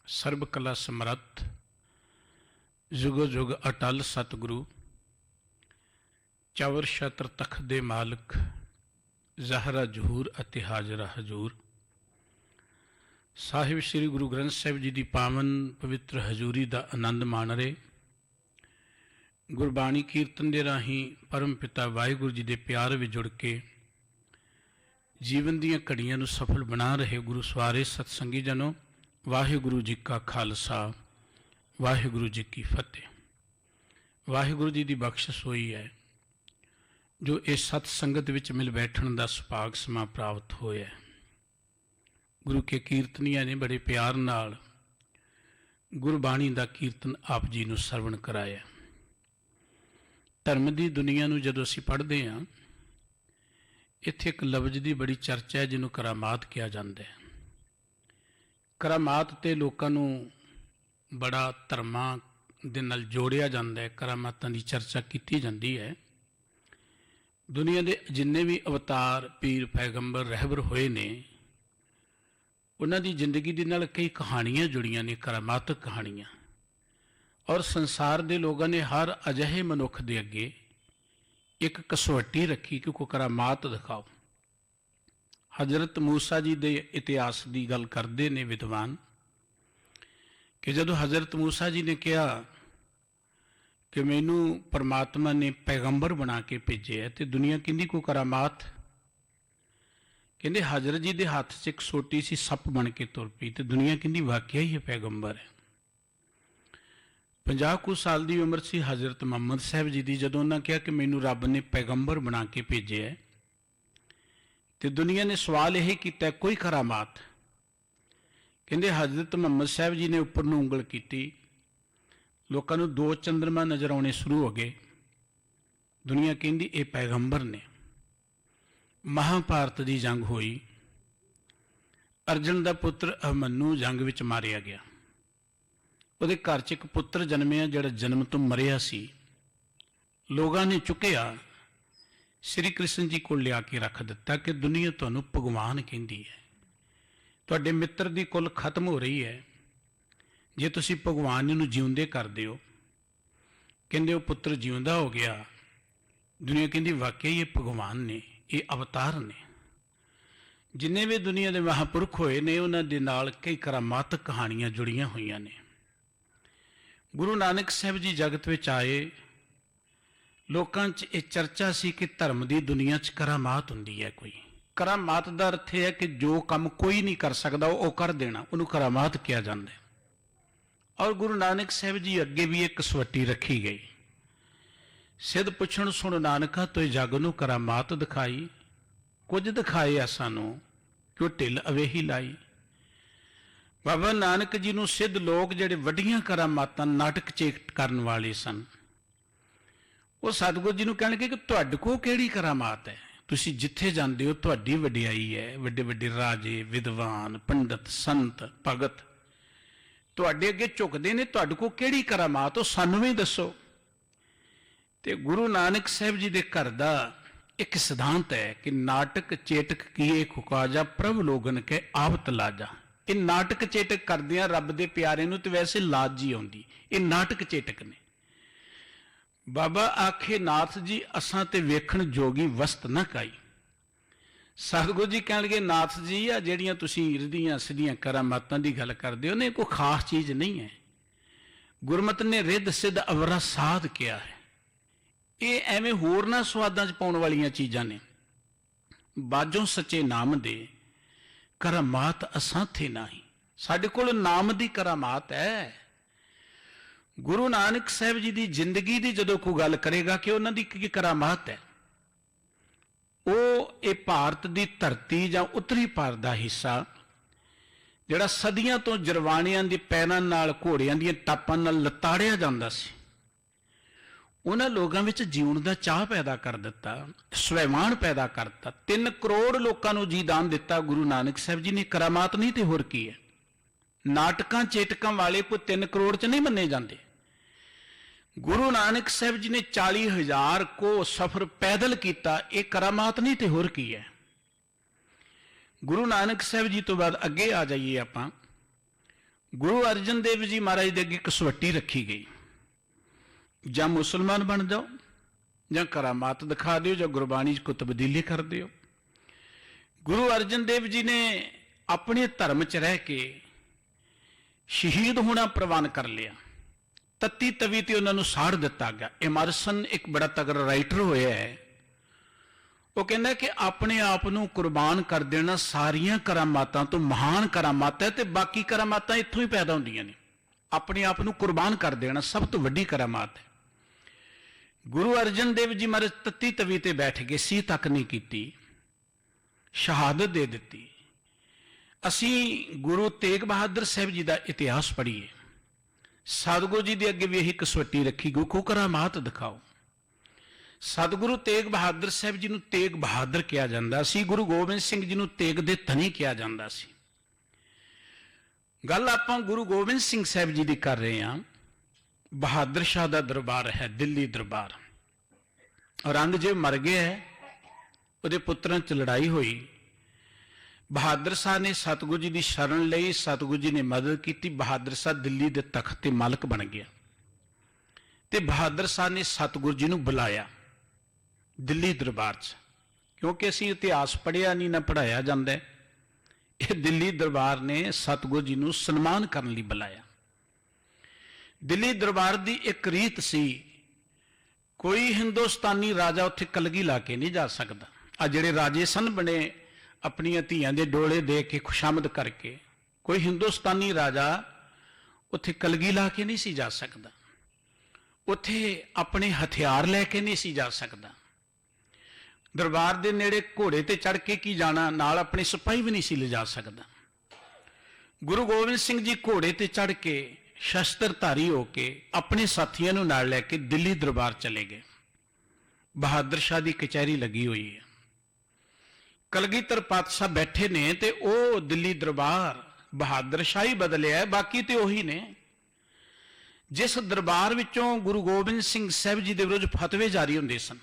ਸਰਬ ਕਲਾ ਸਮਰੱਥ ਜੁਗੋ ਜੁਗ ਅਟਲ ਸਤਿਗੁਰੂ ਚਵਰ ਛਤਰ ਤਖਤ ਦੇ ਮਾਲਕ ਜ਼ਹਰਾ ਜਹੂਰ ਅਤੇ ਹਾਜ਼ਰਾ ਹਜ਼ੂਰ ਸਾਹਿਬ ਸ੍ਰੀ ਗੁਰੂ ਗ੍ਰੰਥ ਸਾਹਿਬ ਜੀ ਦੀ ਪਾਵਨ ਪਵਿੱਤਰ ਹਜ਼ੂਰੀ ਦਾ ਆਨੰਦ ਮਾਣ ਰਹੇ। ਗੁਰਬਾਣੀ ਕੀਰਤਨ ਦੇ ਰਾਹੀਂ ਪਰਮ ਪਿਤਾ ਵਾਹਿਗੁਰੂ ਜੀ ਦੇ ਪਿਆਰ ਵਿੱਚ ਜੁੜ ਕੇ ਜੀਵਨ ਦੀਆਂ ਘੜੀਆਂ ਨੂੰ ਸਫਲ ਬਣਾ ਰਹੇ ਗੁਰੂ ਸਵਾਰੇ ਸਤਸੰਗੀ ਜਨੋ, ਵਾਹਿਗੁਰੂ ਜੀ ਕਾ ਖਾਲਸਾ ਵਾਹਿਗੁਰੂ ਜੀ ਕੀ ਫਤਿਹ। ਵਾਹਿਗੁਰੂ ਜੀ ਦੀ ਬਖਸ਼ਿਸ਼ ਹੋਈ ਹੈ ਜੋ ਇਸ ਸਤ ਸੰਗਤ ਵਿੱਚ ਮਿਲ ਬੈਠਣ ਦਾ ਸੁਭਾਗ ਸਮਾਂ ਪ੍ਰਾਪਤ ਹੋਇਆ। ਗੁਰੂ ਕੇ ਕੀਰਤਨੀਆਂ ਨੇ ਬੜੇ ਪਿਆਰ ਨਾਲ ਗੁਰਬਾਣੀ ਦਾ ਕੀਰਤਨ ਆਪ ਜੀ ਨੂੰ ਸਰਵਣ ਕਰਾਇਆ। ਧਰਮ ਦੀ ਦੁਨੀਆ ਨੂੰ ਜਦੋਂ ਅਸੀਂ ਪੜ੍ਹਦੇ ਹਾਂ, ਇੱਥੇ ਇੱਕ ਲਫ਼ਜ਼ ਦੀ ਬੜੀ ਚਰਚਾ ਹੈ ਜਿਹਨੂੰ ਕਰਾਮਾਤ ਕਿਹਾ ਜਾਂਦਾ ਹੈ। ਕਰਾਮਾਤ ਤੇ ਲੋਕਾਂ ਨੂੰ ਬੜਾ ਧਰਮਾਂ ਦੇ ਨਾਲ ਜੋੜਿਆ ਜਾਂਦਾ ਹੈ, ਕਰਾਮਾਤਾਂ ਦੀ ਚਰਚਾ ਕੀਤੀ ਜਾਂਦੀ ਹੈ। ਦੁਨੀਆ ਦੇ ਜਿੰਨੇ ਵੀ ਅਵਤਾਰ ਪੀਰ ਪੈਗੰਬਰ ਰਹਿਬਰ ਹੋਏ ਨੇ, ਉਹਨਾਂ ਦੀ ਜ਼ਿੰਦਗੀ ਦੇ ਨਾਲ ਕਈ ਕਹਾਣੀਆਂ ਜੁੜੀਆਂ ਨੇ, ਕਰਾਮਾਤਕ ਕਹਾਣੀਆਂ। ਔਰ ਸੰਸਾਰ ਦੇ ਲੋਕਾਂ ਨੇ ਹਰ ਅਜਿਹੇ ਮਨੁੱਖ ਦੇ ਅੱਗੇ ਇੱਕ ਕਸਵੱਟੀ ਰੱਖੀ ਕਿ ਕੋਈ ਕਰਾਮਾਤ ਦਿਖਾਓ। ਹਜ਼ਰਤ ਮੂਸਾ ਜੀ ਦੇ ਇਤਿਹਾਸ ਦੀ ਗੱਲ ਕਰਦੇ ਨੇ ਵਿਦਵਾਨ ਕਿ ਜਦੋਂ ਹਜ਼ਰਤ ਮੂਸਾ ਜੀ ਨੇ ਕਿਹਾ ਕਿ ਮੈਨੂੰ ਪਰਮਾਤਮਾ ਨੇ ਪੈਗੰਬਰ ਬਣਾ ਕੇ ਭੇਜਿਆ ਤੇ ਦੁਨੀਆ ਕਹਿੰਦੀ ਕੋਈ ਕਰਾਮਾਤ, ਕਹਿੰਦੇ ਹਜ਼ਰਤ ਜੀ ਦੇ ਹੱਥ 'ਚ ਇੱਕ ਛੋਟੀ ਸੀ ਸੱਪ ਬਣ ਕੇ ਤੁਰ ਪਈ ਤੇ ਦੁਨੀਆ ਕਹਿੰਦੀ ਵਾਕਿਆ ਹੀ ਇਹ ਪੈਗੰਬਰ ਹੈ। 50 ਕੁ ਸਾਲ ਦੀ ਉਮਰ ਸੀ ਹਜ਼ਰਤ ਮੁਹੰਮਦ ਸਾਹਿਬ ਜੀ ਦੀ ਜਦੋਂ ਉਹਨਾਂ ਕਿਹਾ ਕਿ ਮੈਨੂੰ ਰੱਬ ਨੇ ਪੈਗੰਬਰ ਬਣਾ ਕੇ ਭੇਜਿਆ ਤੇ ਦੁਨੀਆ ਨੇ ਸਵਾਲ ਇਹ ਕੀਤਾ ਕੋਈ ਕਰਾਮਾਤ। ਕਹਿੰਦੇ ਹਜ਼ਰਤ ਮੁਹੰਮਦ ਸਾਹਿਬ ਜੀ ਨੇ ਉੱਪਰ ਨੂੰ ਉਂਗਲ ਕੀਤੀ, ਲੋਕਾਂ ਨੂੰ 2 ਚੰਦਰਮਾ ਨਜ਼ਰ ਆਉਣੇ ਸ਼ੁਰੂ ਹੋ ਗਏ। ਦੁਨੀਆ ਕਹਿੰਦੀ ਇਹ ਪੈਗੰਬਰ ਨੇ। ਮਹਾਭਾਰਤ ਦੀ ਜੰਗ ਹੋਈ, ਅਰਜਨ ਦਾ ਪੁੱਤਰ ਅਭਿਮਨੂ ਜੰਗ ਵਿੱਚ ਮਾਰਿਆ ਗਿਆ। ਉਹਦੇ ਘਰ 'ਚ ਇੱਕ ਪੁੱਤਰ ਜਨਮਿਆ ਜਿਹੜਾ ਜਨਮ ਤੋਂ ਮਰਿਆ ਸੀ। ਲੋਕਾਂ ਨੇ ਚੁੱਕਿਆ, ਸ਼੍ਰੀ ਕ੍ਰਿਸ਼ਨ ਜੀ ਕੋਲ ਲਿਆ ਕੇ ਰੱਖ ਦਿੱਤਾ ਕਿ ਦੁਨੀਆ ਤੁਹਾਨੂੰ ਭਗਵਾਨ ਕਹਿੰਦੀ ਹੈ, ਤੁਹਾਡੇ ਮਿੱਤਰ ਦੀ ਕੁੱਲ ਖਤਮ ਹੋ ਰਹੀ ਹੈ, ਜੇ ਤੁਸੀਂ ਭਗਵਾਨ ਨੂੰ ਜਿਉਂਦੇ ਕਰਦੇ ਹੋ। ਕਹਿੰਦੇ ਉਹ ਪੁੱਤਰ ਜਿਉਂਦਾ ਹੋ ਗਿਆ। ਦੁਨੀਆ ਕਹਿੰਦੀ ਵਾਕਿਆ ਇਹ ਭਗਵਾਨ ਨੇ, ਇਹ ਅਵਤਾਰ ਨੇ। ਜਿੰਨੇ ਵੀ ਦੁਨੀਆ ਦੇ ਮਹਾਂਪੁਰਖ ਹੋਏ ਨੇ ਉਹਨਾਂ ਦੇ ਨਾਲ ਕਈ ਕਰਾਮਾਤਕ ਕਹਾਣੀਆਂ ਜੁੜੀਆਂ ਹੋਈਆਂ ਨੇ। ਗੁਰੂ ਨਾਨਕ ਸਾਹਿਬ ਜੀ ਜਗਤ ਵਿੱਚ ਆਏ, ਲੋਕਾਂ 'ਚ ਇਹ ਚਰਚਾ ਸੀ ਕਿ ਧਰਮ ਦੀ ਦੁਨੀਆ 'ਚ ਕਰਾਮਾਤ ਹੁੰਦੀ ਹੈ। ਕੋਈ ਕਰਾਮਾਤ ਦਾ ਅਰਥ ਹੈ ਕਿ ਜੋ ਕੰਮ ਕੋਈ ਨਹੀਂ ਕਰ ਸਕਦਾ ਉਹ ਕਰ ਦੇਣਾ, ਉਹਨੂੰ ਕਰਾਮਾਤ ਕਿਹਾ ਜਾਂਦਾ ਹੈ। ਔਰ ਗੁਰੂ ਨਾਨਕ ਸਾਹਿਬ ਜੀ ਅੱਗੇ ਵੀ ਇੱਕ ਕਸਵੱਟੀ ਰੱਖੀ ਗਈ। ਸਿੱਧ ਪੁੱਛਣ ਸੁਣ ਨਾਨਕਾ ਤੋਏ ਜਗ ਨੂੰ ਕਰਾਮਾਤ ਦਿਖਾਈ, ਕੁਝ ਦਿਖਾਏ ਆ ਸਾਨੂੰ ਕਿ ਉਹ ਢਿੱਲ ਅਵੇਹੀ ਲਾਈ। ਬਾਬਾ ਨਾਨਕ ਜੀ ਨੂੰ ਸਿੱਧ ਲੋਕ ਜਿਹੜੇ ਵੱਡੀਆਂ ਕਰਾਮਾਤਾਂ ਨਾਟਕ ਚੇਟ ਕਰਨ ਵਾਲੇ ਸਨ, ਉਹ ਸਤਿਗੁਰੂ ਜੀ ਨੂੰ ਕਹਿਣਗੇ ਕਿ ਤੁਹਾਡੇ ਕੋਲ ਕਿਹੜੀ ਕਰਾਮਾਤ ਹੈ, ਤੁਸੀਂ ਜਿੱਥੇ ਜਾਂਦੇ ਹੋ ਤੁਹਾਡੀ ਵਡਿਆਈ ਹੈ। ਵੱਡੇ ਵੱਡੇ ਰਾਜੇ, ਵਿਦਵਾਨ, ਪੰਡਤ, ਸੰਤ, ਭਗਤ ਤੁਹਾਡੇ ਅੱਗੇ ਝੁਕਦੇ ਨੇ, ਤੁਹਾਡੇ ਕੋਲ ਕਿਹੜੀ ਕਰਾਮਾਤ ਉਹ ਸਾਨੂੰ ਵੀ ਦੱਸੋ। ਤੇ ਗੁਰੂ ਨਾਨਕ ਸਾਹਿਬ ਜੀ ਦੇ ਘਰ ਦਾ ਇੱਕ ਸਿਧਾਂਤ ਹੈ ਕਿ ਨਾਟਕ ਚੇਟਕ ਕੀਏ ਖੁਕਾਜਾ ਪ੍ਰਭ ਲੋਗਨ ਕੇ ਆਵਤ ਲਾਜਾ। ਇਹ ਨਾਟਕ ਚੇਟਕ ਕਰਦਿਆਂ ਰੱਬ ਦੇ ਪਿਆਰੇ ਨੂੰ ਤੇ ਵੈਸੇ ਲਾਜ ਜੀ ਆਉਂਦੀ, ਇਹ ਨਾਟਕ ਚੇਟਕ ਨੇ। ਬਾਬਾ ਆਖੇ ਨਾਥ ਜੀ ਅਸਾਂ ਤੇ ਵੇਖਣ ਜੋਗੀ ਵਸਤ ਨਾ ਕਾਈ। ਸਤਿਗੁਰੂ ਜੀ ਕਹਿਣਗੇ ਨਾਥ ਜੀ ਆ ਜਿਹੜੀਆਂ ਤੁਸੀਂ ਰਿੱਧੀਆਂ ਸਿੱਧੀਆਂ ਕਰਾਮਾਤਾਂ ਦੀ ਗੱਲ ਕਰਦੇ ਹੋ ਨੇ ਕੋਈ ਖਾਸ ਚੀਜ਼ ਨਹੀਂ ਹੈ। ਗੁਰਮਤਿ ਨੇ ਰਿੱਧ ਸਿੱਧ ਅਵਰਾ ਸਾਧ ਕਿਹਾ ਹੈ। ਇਹ ਐਵੇਂ ਹੋਰ ਨਾ ਸਵਾਦਾਂ 'ਚ ਪਾਉਣ ਵਾਲੀਆਂ ਚੀਜ਼ਾਂ ਨੇ। ਬਾਝੋਂ ਸੱਚੇ ਨਾਮ ਦੇ ਕਰਾਮਾਤ ਅਸਾਂ ਥੇ ਨਹੀਂ, ਸਾਡੇ ਕੋਲ ਨਾਮ ਦੀ ਕਰਾਮਾਤ ਹੈ। ਗੁਰੂ ਨਾਨਕ ਸਾਹਿਬ ਜੀ ਦੀ ਜ਼ਿੰਦਗੀ ਦੀ ਜਦੋਂ ਕੋਈ ਗੱਲ ਕਰੇਗਾ ਕਿ ਉਹਨਾਂ ਦੀ ਕੀ ਕਰਾਮਾਤ ਹੈ, ਉਹ ਇਹ ਭਾਰਤ ਦੀ ਧਰਤੀ ਜਾਂ ਉੱਤਰੀ ਭਾਰਤ ਦਾ ਹਿੱਸਾ ਜਿਹੜਾ ਸਦੀਆਂ ਤੋਂ ਜਰਵਾਣਿਆਂ ਦੇ ਪੈਰਾਂ ਨਾਲ, ਘੋੜਿਆਂ ਦੀਆਂ ਟਾਪਾਂ ਨਾਲ ਲਤਾੜਿਆ ਜਾਂਦਾ ਸੀ, ਉਹਨਾਂ ਲੋਕਾਂ ਵਿੱਚ ਜਿਉਣ ਦਾ ਚਾਹ ਪੈਦਾ ਕਰ ਦਿੱਤਾ, ਸਵੈਮਾਨ ਪੈਦਾ ਕਰਤਾ। 3 ਕਰੋੜ ਲੋਕਾਂ ਨੂੰ ਜੀਦਾਨ ਦਿੱਤਾ ਗੁਰੂ ਨਾਨਕ ਸਾਹਿਬ ਜੀ ਨੇ। ਕਰਾਮਾਤ ਨਹੀਂ ਤੇ ਹੋਰ ਕੀ ਹੈ। ਨਾਟਕਾਂ ਚੇਟਕਾਂ ਵਾਲੇ ਕੋਈ 3 ਕਰੋੜ 'ਚ ਨਹੀਂ ਮੰਨੇ ਜਾਂਦੇ। ਗੁਰੂ ਨਾਨਕ ਸਾਹਿਬ ਜੀ ਨੇ 40,000 ਕੋ ਸਫ਼ਰ ਪੈਦਲ ਕੀਤਾ, ਇਹ ਕਰਾਮਾਤ ਨਹੀਂ ਤੇ ਹੋਰ ਕੀ ਹੈ। ਗੁਰੂ ਨਾਨਕ ਸਾਹਿਬ ਜੀ ਤੋਂ ਬਾਅਦ ਅੱਗੇ ਆ ਜਾਈਏ ਆਪਾਂ। गुरु अर्जन देव जी महाराज के अगे कसवट्टी रखी गई, ਜਾਂ मुसलमान बन जाओ, ਜਾਂ करामात दिखा दो, ਜਾਂ गुरबाणी को तब्दीली कर दो। गुरु अर्जन देव जी ने अपने धर्म च रह के शहीद होना प्रवान कर लिया। तत्ती तवी ते उन्होंने साड़ दिता गया। एमरसन एक बड़ा तगड़ा राइटर होया है, वो कहना कि अपने आप को कुर्बान कर देना सारिया करामातां तो महान करामात है, तो बाकी करामातां इत्थों ही पैदा होंदियां ने। अपने आप को कुर्बान कर देना सब तो वड्डी करामात है। गुरु अर्जन देव जी महाराज तत्ती तवी ते बैठ गए, सी तक नहीं की, शहादत दे दी। असी गुरु तेग बहादुर साहब जी का इतिहास पढ़ीए, सतगुरु जी के अगे भी यही कसवट्टी रखी गई को करामात दिखाओ। सतगुरु तेग बहादुर साहब जी को तेग बहादुर कहा जाता सी, गुरु गोबिंद सिंह जी को तेग दे धनी कहा जाता सी। गल आपां गुरु गोबिंद सिंह साहब जी की कर रहे हैं। बहादुर शाह का दरबार है, दिल्ली दरबार। औरंगजेब मर गया है, उहदे पुत्रां च लड़ाई हुई। बहादुर शाह ने सतगुरु जी की शरण लई, सतगुरु जी ने मदद की। बहादुर शाह दिल्ली के तख्त ते मालक बन गया। ते बहादुर शाह ने सतगुरु जी को बुलाया दिल्ली दरबार च, क्योंकि असीं इतिहास पढ़िया नहीं ना पढ़ाया जाता है। यह दिल्ली दरबार ने सतगुरु जी को सन्मान करने लई बुलाया। दिल्ली दरबार की एक रीत सी, कोई हिंदुस्तानी राजा उत्थे कलगी ला के नहीं जा सकता। आ जिहड़े राजे सन बने अपनियां धीआं दे डोले दे के खुशामद करके, कोई हिंदुस्तानी राजा उत्थे कलगी ला के नहीं सी जा सकता, उत्थे अपने हथियार लैके नहीं सी जा सकता। दरबार दे नेड़े घोड़े ते चढ़ के की जाना, नाल अपने सिपाही भी नहीं सी ले जा सकता। गुरु गोबिंद सिंह जी घोड़े ते चढ़ के शस्त्रधारी होके अपने साथियों नाल लैके दिल्ली दरबार चले गए। बहादुर शाह की कचहरी लगी हुई है, कलगीधर पातशाह बैठे ने, ते ओ दिल्ली दरबार बहादुर शाह ही बदलिया है, बाकी तो उही ने। जिस दरबार विचों गुरु गोबिंद सिंह साहब जी के विरुद्ध फतवे जारी होंदे सन,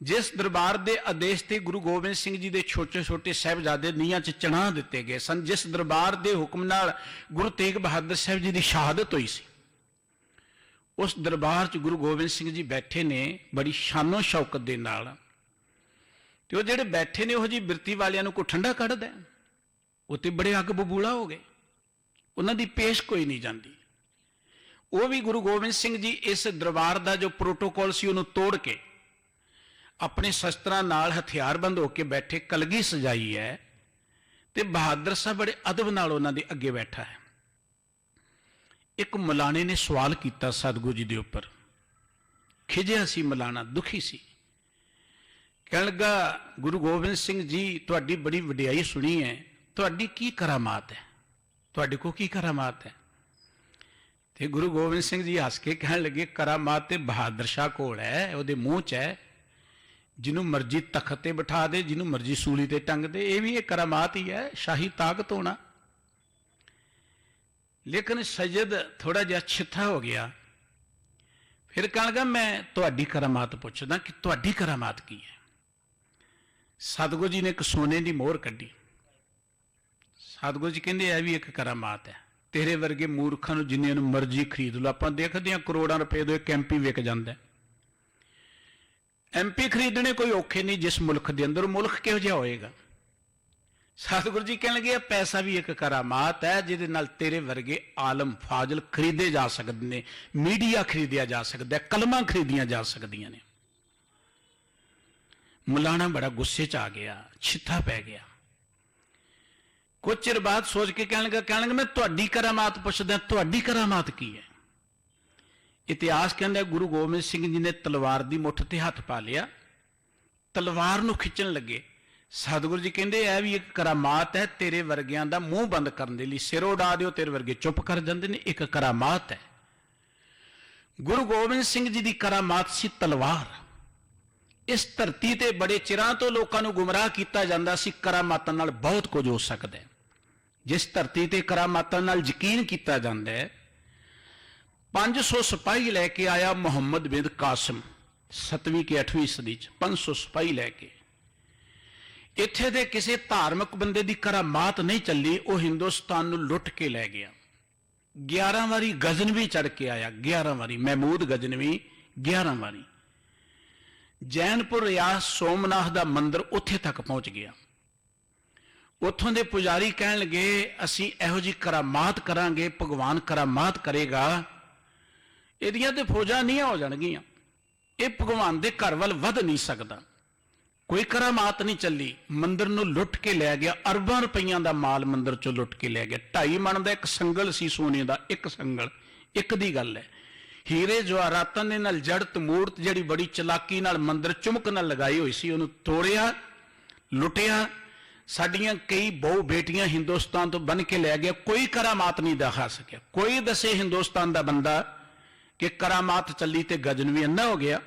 जिस दरबार के आदेश से गुरु गोबिंद सिंह जी के छोटे छोटे साहिबजादे नीहां च चढ़ा दिते गए सन, जिस दरबार के हुक्म नाल गुरु तेग बहादुर साहब जी की शहादत हुई सी, उस दरबार च गुरु गोबिंद सिंह जी बैठे ने बड़ी शानो शौकत दे नाल। ते वो जिहड़े बैठे ने वो जी बिरती वालियां को ठंडा कढ़दा, वो तो बड़े अग बबूला हो गए, उन्हां दी पेश कोई नहीं जाती। वो भी गुरु गोबिंद सिंह जी इस दरबार का जो प्रोटोकॉल सी उन्होंने तोड़ के अपने शस्त्रां नाल हथियारबंद होके बैठे, कलगी सजाई है, ते बहादुर साहब बड़े अदब नाल उन्हां दे अगे बैठा है। एक मलाने ने सवाल किया सतगुरु जी के उपर, खिजिया सी मलाना, दुखी सी, कहण लगा गुरु गोबिंद सिंह जी तुहाडी बड़ी वडियाई सुनी है, तुहाडी की करामात है, तुहाडे को की करामात है? ते गुरु गोबिंद सिंह जी हस के कहण लगे करामात ते बहादुर शाह कोल है, उहदे मूँह च है, जिन्हों मर्जी तख्त ते बिठा दे, जिन्हों मर्जी सूली ते टंग दे, ये भी एक करामात ही है, शाही ताकत होना। लेकिन सैयद थोड़ा जिहा छिथा हो गया, फिर कहण लगा मैं तुहाडी करामात पुछदा कि तुहाडी करामात की है? सतगुरु जी ने एक सोने की मोहर कड्डी। सतगुरु जी कहंदे यह भी एक करामात है, तेरे वर्गे मूर्खां नूं जिन्नियां नूं मर्जी खरीद लो, आपां देखदे हां करोड़ां रुपए दे एक MP विक जांदा है। MP खरीदने कोई औखे नहीं जिस मुल्क के अंदर, मुल्क किहो जिहा होएगा? सतगुरु जी कहने लगे पैसा भी एक करामात है, जिहदे नाल तेरे वर्गे आलम फाजल खरीदे जा सकते हैं, मीडिया खरीदिया जा सकता है, कलमां खरीदियां जा सकदियां ने। मौलाना बड़ा गुस्से च आ गया, छिथा पै गया। कुछ चिर बाद सोच के कहने लगा मैं तुहाडी करामात पुछदा, तुहाडी करामात की है? इतिहास कहता है गुरु गोबिंद सिंह जी ने तलवार की मुठ ते हथ पा लिया, तलवार नूं खिंचण लगे। सतगुरु जी कहते यह भी एक करामात है, तेरे वर्गियां दा मूँह बंद करने लई सिर उड़ा दिओ, तेरे वर्गे चुप कर जाते हैं, एक करामात है। गुरु गोबिंद सिंह जी की करामात सी तलवार। इस धरती ते बड़े चिरां तो लोगों को गुमराह किया जाता सी, करामातां नाल बहुत कुछ हो सकता है। जिस धरती ते करामातां नाल यकीन किया जाता है, 500 सिपाही लैके आया मुहम्मद बिन कासिम 7वीं के 8वीं सदी च, 500 सिपाही लैके इत्थे दे किसी धार्मिक बंदे की करामात नहीं चली, वो हिंदुस्तान नूं लुट के लै गया। 11 ਵਾਰੀ ਗਜ਼ਨਵੀ ਚੜ ਕੇ ਆਇਆ, 11 ਵਾਰੀ ਮਹਿਮੂਦ ਗਜ਼ਨਵੀ 11 ਵਾਰੀ। ਜੈਨਪੁਰ ਰਿਆਸ ਸੋਮਨਾਥ ਦਾ ਮੰਦਿਰ ਉੱਥੇ ਤੱਕ ਪਹੁੰਚ ਗਿਆ। ਉੱਥੋਂ ਦੇ ਪੁਜਾਰੀ ਕਹਿਣ ਲੱਗੇ ਅਸੀਂ ਇਹੋ ਜਿਹੀ ਕਰਾਮਾਤ ਕਰਾਂਗੇ, ਭਗਵਾਨ ਕਰਾਮਾਤ ਕਰੇਗਾ, ਇਹਦੀਆਂ ਤੇ ਫੌਜਾਂ ਨਹੀਂ ਹੋ ਜਾਣਗੀਆਂ, ਇਹ ਭਗਵਾਨ ਦੇ ਘਰ ਵੱਲ ਵੱਧ ਨਹੀਂ ਸਕਦਾ। ਕੋਈ ਕਰਾਮਾਤ ਨਹੀਂ ਚੱਲੀ, ਮੰਦਿਰ ਨੂੰ ਲੁੱਟ ਕੇ ਲੈ ਗਿਆ, ਅਰਬਾਂ ਰੁਪਈਆਂ ਦਾ ਮਾਲ ਮੰਦਿਰ ਚੋਂ ਲੁੱਟ ਕੇ ਲੈ ਗਿਆ। 2.5 ਮਣ ਦਾ ਇੱਕ ਸੰਗਲ ਸੀ ਸੋਨੇ ਦਾ, ਇੱਕ ਸੰਗਲ, ਇੱਕ ਦੀ ਗੱਲ ਹੈ। ਹੀਰੇ ਜਵਾਹਰਾਤਾਂ ਦੇ ਨਾਲ ਜੜਤ ਮੂਰਤ ਜਿਹੜੀ ਬੜੀ ਚਲਾਕੀ ਨਾਲ ਮੰਦਿਰ ਚੁਮਕ ਨਾਲ ਲਗਾਈ ਹੋਈ ਸੀ, ਉਹਨੂੰ ਤੋੜਿਆ, ਲੁੱਟਿਆ। ਸਾਡੀਆਂ ਕਈ ਬਹੁ ਬੇਟੀਆਂ ਹਿੰਦੁਸਤਾਨ ਤੋਂ ਬਣ ਕੇ ਲੈ ਗਿਆ, ਕੋਈ ਕਰਾਮਾਤ ਨਹੀਂ ਦਿਖਾ ਸਕਿਆ। ਕੋਈ ਦੱਸੇ ਹਿੰਦੁਸਤਾਨ ਦਾ ਬੰਦਾ ਕਿ ਕਰਾਮਾਤ ਚੱਲੀ ਤੇ ਗਜ਼ਨਵੀ ਅੰਨਾ ਹੋ ਗਿਆ।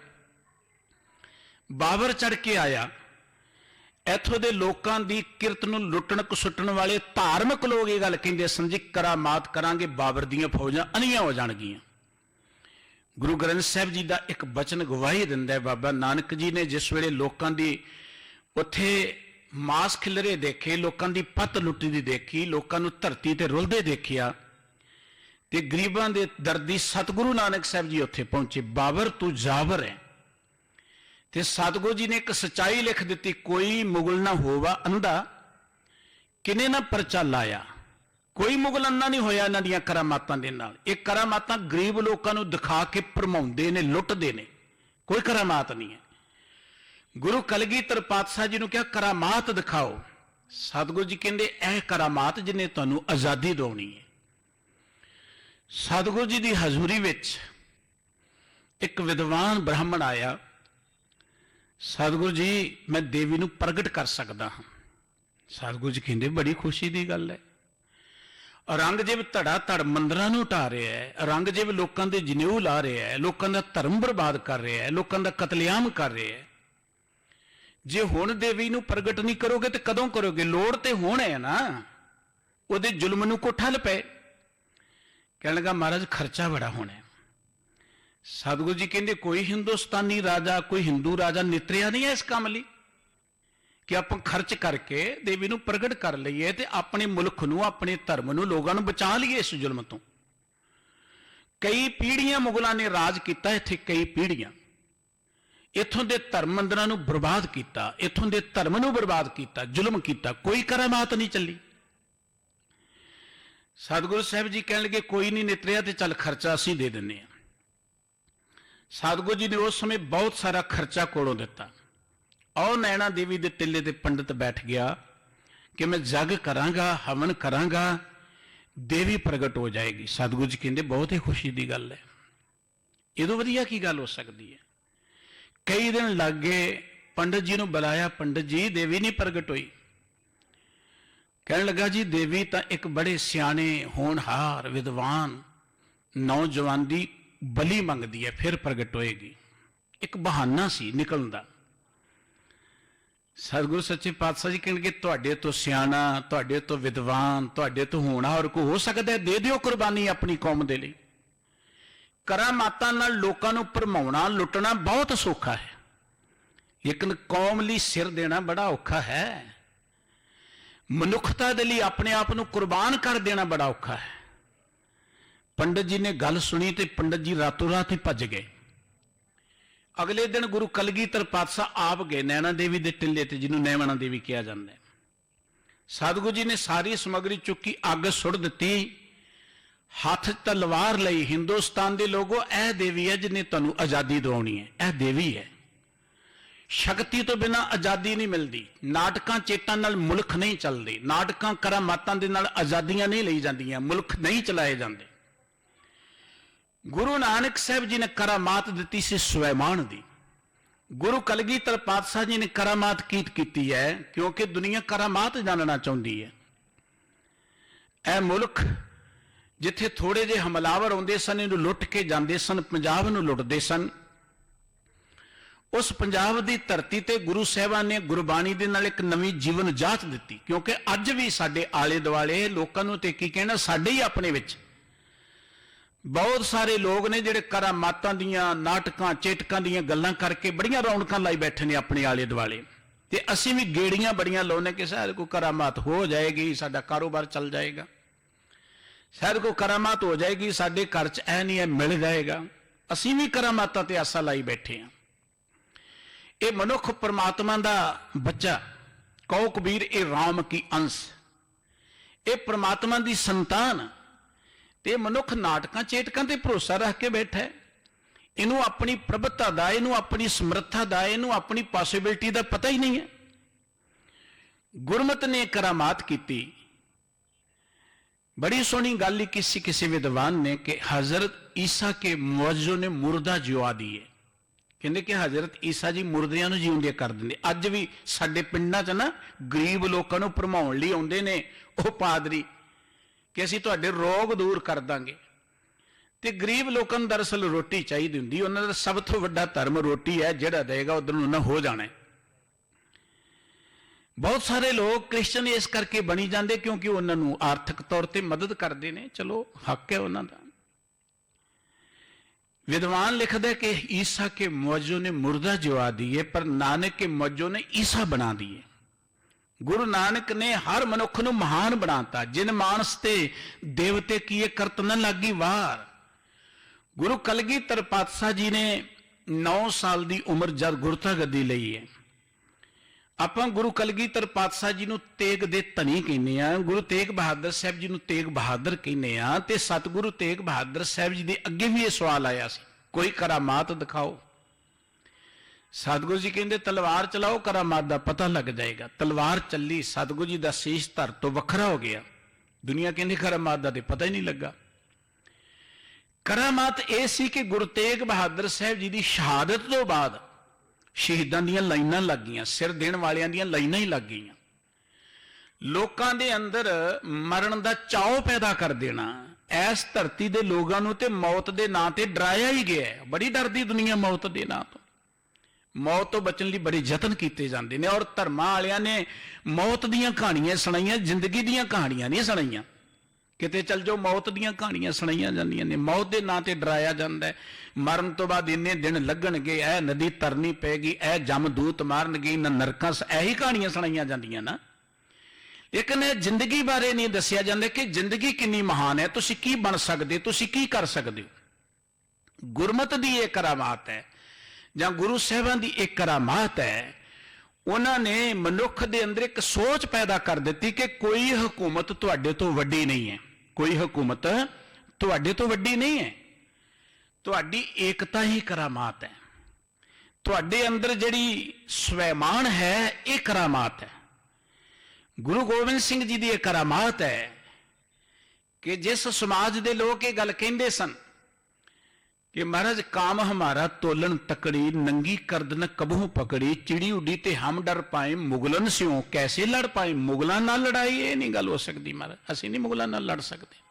ਬਾਬਰ ਚੜ ਕੇ ਆਇਆ, ਇੱਥੋਂ ਦੇ ਲੋਕਾਂ ਦੀ ਕਿਰਤ ਨੂੰ ਲੁੱਟਣ ਕਸੁੱਟਣ ਵਾਲੇ ਧਾਰਮਿਕ ਲੋਕ ਇਹ ਗੱਲ ਕਹਿੰਦੇ ਸਨ ਜੀ ਕਰਾਮਾਤ ਕਰਾਂਗੇ, ਬਾਬਰ ਦੀਆਂ ਫੌਜਾਂ ਅਨੀਆਂ ਹੋ ਜਾਣਗੀਆਂ। ਗੁਰੂ ਗ੍ਰੰਥ ਸਾਹਿਬ ਜੀ ਦਾ ਇੱਕ ਬਚਨ ਗਵਾਹੀ ਦਿੰਦਾ ਹੈ। ਬਾਬਾ ਨਾਨਕ ਜੀ ਨੇ ਜਿਸ ਵੇਲੇ ਲੋਕਾਂ ਦੀ ਉੱਥੇ ਮਾਸ ਖਿਲਰੇ ਦੇਖੇ, ਲੋਕਾਂ ਦੀ ਪੱਤ ਲੁੱਟੀ ਦੀ ਦੇਖੀ, ਲੋਕਾਂ ਨੂੰ ਧਰਤੀ ਤੇ ਰੁਲਦੇ ਦੇਖਿਆ, ਤੇ ਗਰੀਬਾਂ ਦੇ ਦਰਦੀ ਸਤਿਗੁਰੂ ਨਾਨਕ ਸਾਹਿਬ ਜੀ ਉੱਥੇ ਪਹੁੰਚੇ। ਬਾਬਰ ਤੂੰ ਜਾਬਰ ਹੈ। ਤੇ ਸਤਿਗੁਰੂ ਜੀ ਨੇ ਇੱਕ ਸੱਚਾਈ ਲਿਖ ਦਿੱਤੀ, ਕੋਈ ਮੁਗਲ ਨਾ ਹੋਵਾ ਅੰਧਾ, ਕਿਨੇ ਨਾ ਪਰਚਾ ਲਾਇਆ। ਕੋਈ ਮੁਗਲ ਅੰਨਾ ਨਹੀਂ ਹੋਇਆ ਇਹਨਾਂ ਦੀਆਂ ਕਰਾਮਾਤਾਂ ਦੇ ਨਾਲ। ਇਹ ਕਰਾਮਾਤਾਂ ਗਰੀਬ ਲੋਕਾਂ ਨੂੰ ਦਿਖਾ ਕੇ ਭਰਮਾਉਂਦੇ ਨੇ, ਲੁੱਟਦੇ ਨੇ, ਕੋਈ ਕਰਾਮਾਤ ਨਹੀਂ ਹੈ। ਗੁਰੂ ਕਲਗੀਧਰ ਪਾਤਸ਼ਾਹ ਜੀ ਨੂੰ ਕਿਹਾ ਕਰਾਮਾਤ ਦਿਖਾਓ। ਸਤਿਗੁਰੂ ਜੀ ਕਹਿੰਦੇ ਇਹ ਕਰਾਮਾਤ ਜਿਹਨੇ ਤੁਹਾਨੂੰ ਆਜ਼ਾਦੀ ਦਿਵਾਉਣੀ ਹੈ। ਸਤਿਗੁਰੂ ਜੀ ਦੀ ਹਜ਼ੂਰੀ ਵਿੱਚ ਇੱਕ ਵਿਦਵਾਨ ਬ੍ਰਾਹਮਣ ਆਇਆ। ਸਤਿਗੁਰੂ ਜੀ ਮੈਂ ਦੇਵੀ ਨੂੰ ਪ੍ਰਗਟ ਕਰ ਸਕਦਾ ਹਾਂ। ਸਤਿਗੁਰੂ ਜੀ ਕਹਿੰਦੇ ਬੜੀ ਖੁਸ਼ੀ ਦੀ ਗੱਲ ਹੈ। ਔਰੰਗਜ਼ੇਬ ਧੜਾ ਧੜ ਮੰਦਰਾਂ ਨੂੰ ਢਾ ਰਿਹਾ ਹੈ, ਔਰੰਗਜ਼ੇਬ ਲੋਕਾਂ ਦੇ ਜਨੇਊ ਲਾ ਰਿਹਾ ਹੈ, ਲੋਕਾਂ ਦਾ ਧਰਮ ਬਰਬਾਦ ਕਰ ਰਿਹਾ ਹੈ, ਲੋਕਾਂ ਦਾ ਕਤਲੇਆਮ ਕਰ ਰਿਹਾ ਹੈ। ਜੇ ਹੁਣ ਦੇਵੀ ਨੂੰ ਪ੍ਰਗਟ ਨਹੀਂ ਕਰੋਗੇ ਤੇ ਕਦੋਂ ਕਰੋਗੇ? ਲੋੜ ਤੇ ਹੁਣ ਹੈ ਨਾ, ਉਹਦੇ ਜ਼ੁਲਮ ਨੂੰ ਕੋ ਠੱਲ ਪਏ। ਕਹਿਣ ਲੱਗਾ ਮਹਾਰਾਜ ਖਰਚਾ ਬੜਾ ਹੋਣਾ ਹੈ। ਸਤਿਗੁਰੂ ਜੀ ਕਹਿੰਦੇ ਕੋਈ ਹਿੰਦੁਸਤਾਨੀ ਰਾਜਾ, ਕੋਈ ਹਿੰਦੂ ਰਾਜਾ ਨਿਤਰਿਆ ਨਹੀਂ ਹੈ ਇਸ ਕੰਮ ਲਈ ਕਿ ਆਪਾਂ ਖਰਚ ਕਰਕੇ ਦੇਵੀ ਨੂੰ ਪ੍ਰਗਟ ਕਰ ਲਈਏ ਤੇ ਆਪਣੇ ਮੁਲਕ ਨੂੰ, ਆਪਣੇ ਧਰਮ ਨੂੰ, ਲੋਕਾਂ ਨੂੰ ਬਚਾ ਲਈਏ ਇਸ ਜ਼ੁਲਮ ਤੋਂ। ਕਈ ਪੀੜ੍ਹੀਆਂ ਮੁਗਲਾਂ ਨੇ ਰਾਜ ਕੀਤਾ ਇੱਥੇ, ਕਈ ਪੀੜ੍ਹੀਆਂ ਇੱਥੋਂ ਦੇ ਧਰਮ ਮੰਦਰਾਂ ਨੂੰ ਬਰਬਾਦ ਕੀਤਾ, ਇੱਥੋਂ ਦੇ ਧਰਮ ਨੂੰ ਬਰਬਾਦ ਕੀਤਾ, ਜ਼ੁਲਮ ਕੀਤਾ, ਕੋਈ ਕਰਾਮਾਤ ਨਹੀਂ ਚੱਲੀ। ਸਤਿਗੁਰੂ ਸਾਹਿਬ ਜੀ ਕਹਿਣ ਲੱਗੇ ਕੋਈ ਨਹੀਂ ਨਿਤਰਿਆ ਤੇ ਚੱਲ ਖਰਚਾ ਅਸੀਂ ਦੇ ਦਿੰਦੇ ਹਾਂ। ਸਤਿਗੁਰੂ ਜੀ ਨੇ ਉਸ ਸਮੇਂ ਬਹੁਤ ਸਾਰਾ ਖਰਚਾ ਕੋਲੋਂ ਦਿੱਤਾ। ਔਰ ਨੈਣਾ ਦੇਵੀ ਦੇ ਟਿੱਲੇ ਤੇ ਪੰਡਤ ਬੈਠ ਗਿਆ ਕਿ ਮੈਂ ਜਗ ਕਰਾਂਗਾ, ਹਵਨ ਕਰਾਂਗਾ, ਦੇਵੀ ਪ੍ਰਗਟ ਹੋ ਜਾਏਗੀ। ਸਤਿਗੁਰੂ ਜੀ ਕਹਿੰਦੇ ਬਹੁਤ ਹੀ ਖੁਸ਼ੀ ਦੀ ਗੱਲ ਹੈ, ਇਹਦੋਂ ਵਧੀਆ ਕੀ ਗੱਲ ਹੋ ਸਕਦੀ ਹੈ। ਕਈ ਦਿਨ ਲੱਗ ਗਏ, ਪੰਡਤ ਜੀ ਨੂੰ ਬੁਲਾਇਆ, ਪੰਡਤ ਜੀ ਦੇਵੀ ਨਹੀਂ ਪ੍ਰਗਟ ਹੋਈ। ਕਹਿਣ ਲੱਗਾ ਜੀ ਦੇਵੀ ਤਾਂ ਇੱਕ ਬੜੇ ਸਿਆਣੇ ਹੋਣਹਾਰ ਵਿਦਵਾਨ ਨੌਜਵਾਨ ਦੀ ਬਲੀ ਮੰਗਦੀ ਹੈ, ਫਿਰ ਪ੍ਰਗਟ ਹੋਏਗੀ। ਇੱਕ ਬਹਾਨਾ ਸੀ ਨਿਕਲਣ ਦਾ। ਸਤਿਗੁਰੂ ਸੱਚੇ ਪਾਤਸ਼ਾਹ ਜੀ ਕਹਿਣਗੇ ਤੁਹਾਡੇ ਤੋਂ ਸਿਆਣਾ, ਤੁਹਾਡੇ ਤੋਂ ਵਿਦਵਾਨ, ਤੁਹਾਡੇ ਤੋਂ ਹੋਣਹਾਰ ਕੋਈ ਹੋ ਸਕਦਾ? ਦੇ ਦਿਓ ਕੁਰਬਾਨੀ ਆਪਣੀ ਕੌਮ ਦੇ ਲਈ। ਕਰਾਮਾਤਾਂ ਨਾਲ ਲੋਕਾਂ ਨੂੰ ਭਰਮਾਉਣਾ, ਲੁੱਟਣਾ ਬਹੁਤ ਸੌਖਾ ਹੈ, ਲੇਕਿਨ ਕੌਮ ਲਈ ਸਿਰ ਦੇਣਾ ਬੜਾ ਔਖਾ ਹੈ। ਮਨੁੱਖਤਾ ਦੇ ਲਈ ਆਪਣੇ ਆਪ ਨੂੰ ਕੁਰਬਾਨ ਕਰ ਦੇਣਾ ਬੜਾ ਔਖਾ ਹੈ। ਪੰਡਤ ਜੀ ਨੇ ਗੱਲ ਸੁਣੀ ਤੇ ਪੰਡਤ ਜੀ ਰਾਤੋਂ ਰਾਤ ਹੀ ਭੱਜ ਗਏ। ਅਗਲੇ ਦਿਨ ਗੁਰੂ ਕਲਗੀਧਰ ਪਾਤਸ਼ਾਹ ਆਪ ਗਏ ਨੈਣਾ ਦੇਵੀ ਦੇ ਟਿੱਲੇ ਤੇ, ਜਿਹਨੂੰ ਨੈਣਾ ਦੇਵੀ ਕਿਹਾ ਜਾਂਦਾ ਹੈ। ਸਤਿਗੁਰੂ ਜੀ ਨੇ ਸਾਰੀ ਸਮੱਗਰੀ ਚੁੱਕੀ, ਅੱਗ ਸੁੱਟ ਦਿੱਤੀ, ਹੱਥ ਤਲਵਾਰ ਲਈ। ਹਿੰਦੁਸਤਾਨ ਦੇ ਲੋਗੋ ਇਹ ਦੇਵੀ ਹੈ ਜਿਹਨੇ ਤੁਹਾਨੂੰ ਆਜ਼ਾਦੀ ਦਿਵਾਉਣੀ ਹੈ, ਇਹ ਦੇਵੀ ਹੈ। ਸ਼ਕਤੀ ਤੋਂ ਬਿਨਾਂ ਆਜ਼ਾਦੀ ਨਹੀਂ ਮਿਲਦੀ। ਨਾਟਕਾਂ ਚੇਟਾਂ ਨਾਲ ਮੁਲਕ ਨਹੀਂ ਚੱਲਦੇ, ਨਾਟਕਾਂ ਕਰਾਮਾਤਾਂ ਦੇ ਨਾਲ ਆਜ਼ਾਦੀਆਂ ਨਹੀਂ ਲਈ ਜਾਂਦੀਆਂ, ਮੁਲਕ ਨਹੀਂ ਚਲਾਏ ਜਾਂਦੇ। ਗੁਰੂ ਨਾਨਕ ਸਾਹਿਬ ਜੀ ਨੇ ਕਰਾਮਾਤ ਦਿੱਤੀ ਸੀ ਸੁਲੈਮਾਨ ਦੀ। ਗੁਰੂ ਕਲਗੀਧਰ ਪਾਤਸ਼ਾਹ ਜੀ ਨੇ ਕਰਾਮਾਤ ਕੀਤੀ ਹੈ ਕਿਉਂਕਿ ਦੁਨੀਆ ਕਰਾਮਾਤ ਜਾਣਨਾ ਚਾਹੁੰਦੀ ਹੈ। ਇਹ ਮੁਲਕ ਜਿੱਥੇ ਥੋੜੇ ਜਿਹੇ ਹਮਲਾਵਰ ਆਉਂਦੇ ਸਨ, ਇਹਨੂੰ ਲੁੱਟ ਕੇ ਜਾਂਦੇ ਸਨ, ਪੰਜਾਬ ਨੂੰ ਲੁੱਟਦੇ ਸਨ। ਉਸ ਪੰਜਾਬ ਦੀ ਧਰਤੀ ਤੇ ਗੁਰੂ ਸਾਹਿਬਾਨ ਨੇ ਗੁਰਬਾਣੀ ਦੇ ਨਾਲ ਇੱਕ ਨਵੀਂ ਜੀਵਨ ਜਾਚ ਦਿੱਤੀ। ਕਿਉਂਕਿ ਅੱਜ ਵੀ ਸਾਡੇ ਆਲੇ ਦੁਆਲੇ ਲੋਕਾਂ ਨੂੰ ਤੇ ਕੀ ਕਹਿਣਾ, ਸਾਡੇ ਹੀ ਆਪਣੇ ਵਿੱਚ ਬਹੁਤ ਸਾਰੇ ਲੋਕ ਨੇ ਜਿਹੜੇ ਕਰਾਮਾਤਾਂ ਦੀਆਂ, ਨਾਟਕਾਂ ਚੇਟਕਾਂ ਦੀਆਂ ਗੱਲਾਂ ਕਰਕੇ ਬੜੀਆਂ ਰੌਣਕਾਂ ਲਾਈ ਬੈਠੇ ਨੇ ਆਪਣੇ ਆਲੇ ਦੁਆਲੇ। ਤੇ ਅਸੀਂ ਵੀ ਗੇੜੀਆਂ ਬੜੀਆਂ ਲਾਉਨੇ ਕਿ ਸ਼ਾਇਦ ਕੋਈ ਕਰਾਮਾਤ ਹੋ ਜਾਏਗੀ, ਸਾਡਾ ਕਾਰੋਬਾਰ ਚੱਲ ਜਾਏਗਾ। शायद कोई करामात हो जाएगी, साडे घर च ऐ नहीं है, मिल जाएगा। असीं भी करामातां ते आसा लाई बैठे हैं। ये मनुख परमात्मा का बच्चा, कहो कबीर ये राम की अंश, ये परमात्मा की संतान, ते मनुख नाटकां चेटकां ते भरोसा रख के बैठा है। इनू अपनी प्रभुता का, इनू अपनी समर्था का, इनू अपनी पॉसिबिलिटी का पता ही नहीं है। गुरमत ने करामात की। बड़ी सोहनी गल किसी विद्वान ने कि हजरत ईसा के मुअज्जो ने मुर्दा जिवा दिए। कहते कि हजरत ईसा जी मुर्दियां नूं जिउंदे कर देंगे। अज भी साडे पिंडां च ना गरीब लोगों नूं भरमाउण लई आउंदे ने वो पादरी कि असीं तुहाडे रोग दूर कर दांगे। ते गरीब लोगों नूं दरअसल रोटी चाहिदी हुंदी, उन्हां दा सब तो वड्डा धर्म रोटी है, जिहड़ा देगा उधर उन्हां हो जाना है। बहुत सारे लोग क्रिश्चन इस करके बनी जाते क्योंकि उन्होंने आर्थिक तौर पर मदद करते हैं, चलो हक है उन्होंने। विद्वान लिखते कि ईसा के मुअज्जो ने मुर्दा जिवा दिए, पर नानक के मुअज्जो ने ईसा बना दिए। गुरु नानक ने हर मनुख नूं महान बनाता, जिन मानस ते देवते किए करत न लागी वार। गुरु कलगीधर पातशाह जी ने 9 साल की उम्र जब गुरता गद्दी लई है। ਆਪਾਂ गुरु कलगीधर पातशाह जी ਨੂੰ तेग ਦੇ ਧਨੀ ਕਹਿੰਦੇ ਆ, गुरु तेग बहादुर साहब जी ਨੂੰ तेग बहादुर ਕਹਿੰਦੇ ਆ, ਤੇ सतगुरु तेग बहादुर साहब जी ਦੇ ਅੱਗੇ ਵੀ ਇਹ ਸਵਾਲ ਆਇਆ ਸੀ, ਕੋਈ करामात दिखाओ। सतगुरु जी कहते तलवार चलाओ, करामात का पता लग जाएगा। तलवार चली, सतगुरु जी का शीश धर तो वखरा हो गया। दुनिया कहती करामात का तो पता ही नहीं लगा। करामात यह सी कि गुरु तेग बहादुर साहब जी की शहादत तो बाद शहीदां दीयां लाइनां लग गईयां, सिर देण वालियां दीयां लाइनां ही लग गईयां। लोकां दे अंदर मरण दा चाव पैदा कर देना। इस धरती दे लोगां नूं ते मौत दे नां ते डराया ही गया है। बड़ी डरदी दुनिया मौत दे नां तो। मौत तो बचन लई बड़े यतन कीते जांदे ने, और धर्मां वालियां ने मौत दीयां कहानियां सुणाईयां, जिंदगी दीयां कहानियां नहीं सुणाईयां। किते चल जाओ मौत दीयां कहानियां सुणाईयां जांदियां ने, मौत दे नां ते डराया जांदा है। मरण तो बाद इन्ने दिन लगणगे, ऐ नदी तरनी पैगी, ऐ जमदूत मारनगे, इन्हां नरकां यही कहानियां सुणाईयां जांदियां ना। लेकिन जिंदगी बारे नहीं दसिया जाता कि जिंदगी कितनी महान है, तुसीं की बन सकदे, तुसीं की कर सकदे हो। गुरमत दी एक करामात है, जां गुरु साहिबां दी एक करामात है। उन्होंने मनुख दे अंदर एक सोच पैदा कर दी कि कोई हुकूमत तुहाडे तो वड्डी नहीं है, कोई हुकूमत तुहाडे तो वड्डी नहीं है। तुहाडी एकता ही करामात है। तुहाडे अंदर जिहड़ी स्वैमान है ये करामात है। गुरु गोबिंद सिंह जी की एक करामात है कि जिस समाज के लोग ये गल कहते सन कि महाराज काम हमारा तोलन तकड़ी, नंगी करद न कबहू पकड़ी, चिड़ी उड़ी ते हम डर पाए, मुगलन स्यों कैसे लड़ पाए। मुगलों नाल लड़ाई ये नहीं गल हो सकती महाराज, असीं नहीं मुगलों नाल लड़ सकते।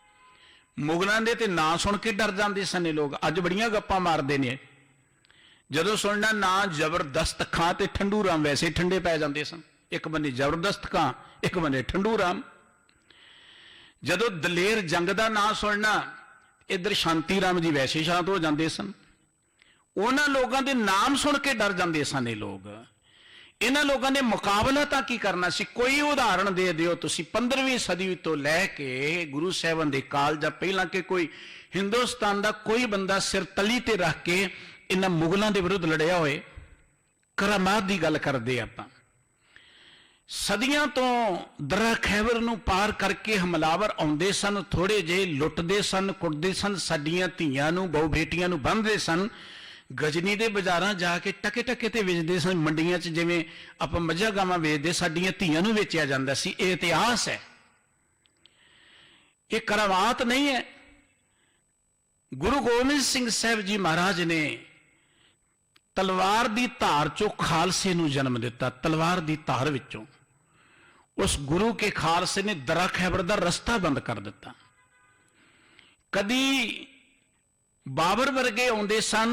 मुगलों के ना सुन के डर जाते सन लोग। अज बड़ियां गप्पां मारते हैं, जदों सुनना ना जबरदस्त खां ते ठंडू राम वैसे ठंडे पै जाते सन। एक बंदे जबरदस्त खां, एक बंदे ठंडू राम। जदों दलेर जंग का ना सुनना, इधर शांति राम जी वैसे शांत हो जाते सन। उन्होंने लोगों के नाम सुन के डर जाते सन। लोग इन्होंने लोगों ने मुकाबला तो की करना सी। कोई उदाहरण दे दिओ तुसीं 15वीं सदी तो लैके गुरु साहिबां दे काल जां पहलां के कोई हिंदुस्तान का कोई बंदा सिर तली ते रख के इन्हां मुगलों के विरुद्ध लड़िया होए। करामात की गल करदे आपां। सदियां तो दर्रा खैबर नूं पार करके हमलावर आउंदे सन, थोड़े जे लुटदे सन, कुटदे सन, साडीआं धीआं नूं बहु बेटियां नूं बन्नदे सन। गजनी के बाजारां जाके टके टके ते वेचदे सन। मंडियां च जिवें आपां मੱਝਾਂ ਗਾਵਾਂ ਵੇਚਦੇ, साडीआं धीआं नूं वेचिया जांदा सी। ये इतिहास है, ये करामात नहीं है। गुरु गोबिंद सिंह साहब जी महाराज ने तलवार की धार चों खालसे नूं जन्म दिता। तलवार की धार विचों उस गुरु के खालसे ने दर्रा खैबर का रस्ता बंद कर दिता। कदी बाबर वर्गे आउंदे सन